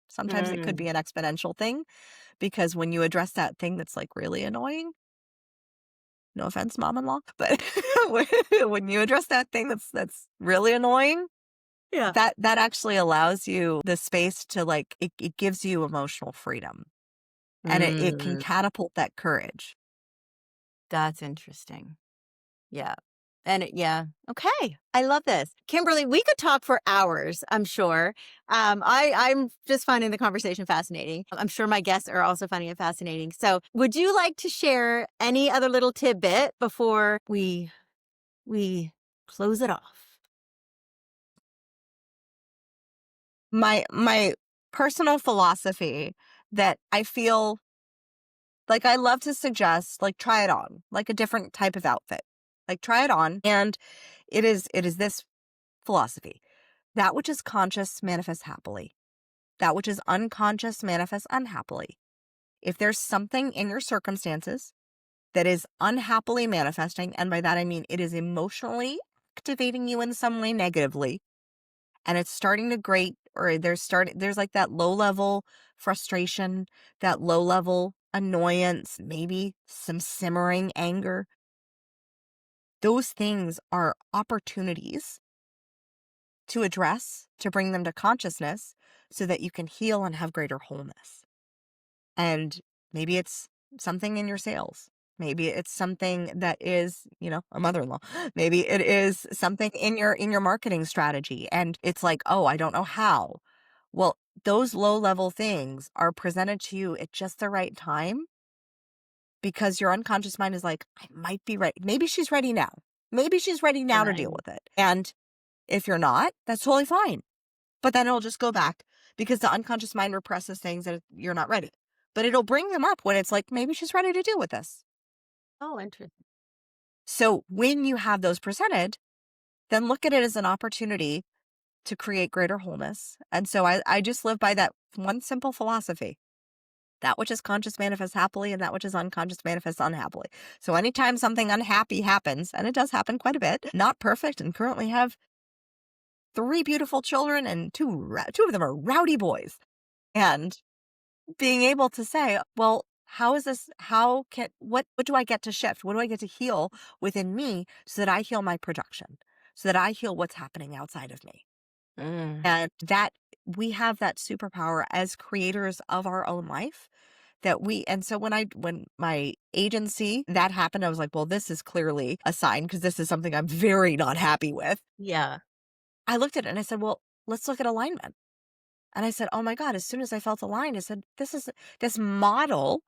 Speaker 2: Sometimes it could be an exponential thing, because when you address that thing that's like really annoying, no offense, mom-in-law, but when you address that thing that's really annoying,
Speaker 3: Yeah.
Speaker 2: that actually allows you the space to like, it gives you emotional freedom, and it can catapult that courage.
Speaker 3: That's interesting. Yeah. And yeah. Okay. I love this. Kimberly, we could talk for hours, I'm sure. I'm just finding the conversation fascinating. I'm sure my guests are also finding it fascinating. So would you like to share any other little tidbit before we close it off?
Speaker 2: My personal philosophy that I feel like I love to suggest, like, try it on, like a different type of outfit. Like, try it on. And it is this philosophy That which is conscious manifests happily. That which is unconscious manifests unhappily. If there's something in your circumstances that is unhappily manifesting, and by that I mean it is emotionally activating you in some way negatively, and it's starting to grate, or there's like that low level frustration, that low level annoyance, maybe some simmering anger. Those things are opportunities to address, to bring them to consciousness so that you can heal and have greater wholeness. And maybe it's something in your sales. Maybe it's something that is, a mother-in-law. Maybe it is something in your marketing strategy. And it's like, oh, I don't know how. Well, those low-level things are presented to you at just the right time because your unconscious mind is like, I might be ready. Maybe she's ready now. Maybe she's ready now to deal
Speaker 3: Right.
Speaker 2: with it. And if you're not, that's totally fine. But then it'll just go back because the unconscious mind represses things that you're not ready. But it'll bring them up when it's like, maybe she's ready to deal with this.
Speaker 3: Oh, interesting.
Speaker 2: So when you have those presented, then look at it as an opportunity to create greater wholeness. And so I just live by that one simple philosophy. That which is conscious manifests happily, and that which is unconscious manifests unhappily. So anytime something unhappy happens, and it does happen quite a bit, not perfect, and currently have 3 beautiful children, and two of them are rowdy boys. And being able to say, well, what do I get to shift? What do I get to heal within me so that I heal my projection, so that I heal what's happening outside of me? And that we have that superpower as creators of our own life and so when my agency, that happened, I was like, well, this is clearly a sign because this is something I'm very not happy with.
Speaker 3: Yeah.
Speaker 2: I looked at it and I said, well, let's look at alignment. And I said, oh my God, as soon as I felt aligned, I said, this is this model.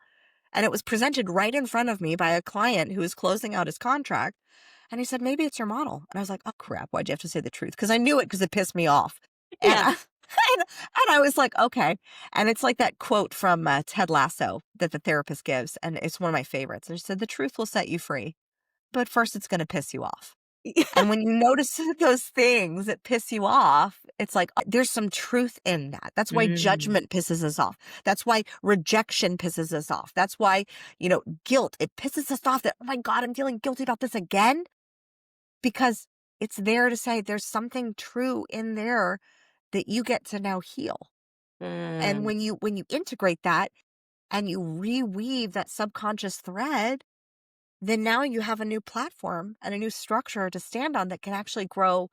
Speaker 2: And it was presented right in front of me by a client who was closing out his contract. And he said, maybe it's your model. And I was like, oh crap, why'd you have to say the truth? Because I knew it because it pissed me off. And,
Speaker 3: Yeah.
Speaker 2: and I was like, okay. And it's like that quote from Ted Lasso that the therapist gives. And it's one of my favorites. And she said, the truth will set you free. But first, it's going to piss you off. And when you notice those things that piss you off, it's like, there's some truth in that. That's why judgment pisses us off. That's why rejection pisses us off. That's why, guilt, it pisses us off that, oh my God, I'm feeling guilty about this again. Because it's there to say there's something true in there that you get to now heal. And when you integrate that and you reweave that subconscious thread, then now you have a new platform and a new structure to stand on that can actually grow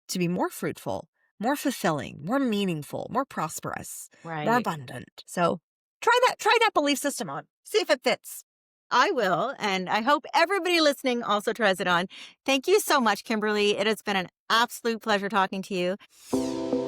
Speaker 2: to be more fruitful, more fulfilling, more meaningful, more prosperous, more
Speaker 3: Right.
Speaker 2: abundant. So try that belief system on. See if it fits.
Speaker 3: I will. And I hope everybody listening also tries it on. Thank you so much, Kimberly. It has been an absolute pleasure talking to you.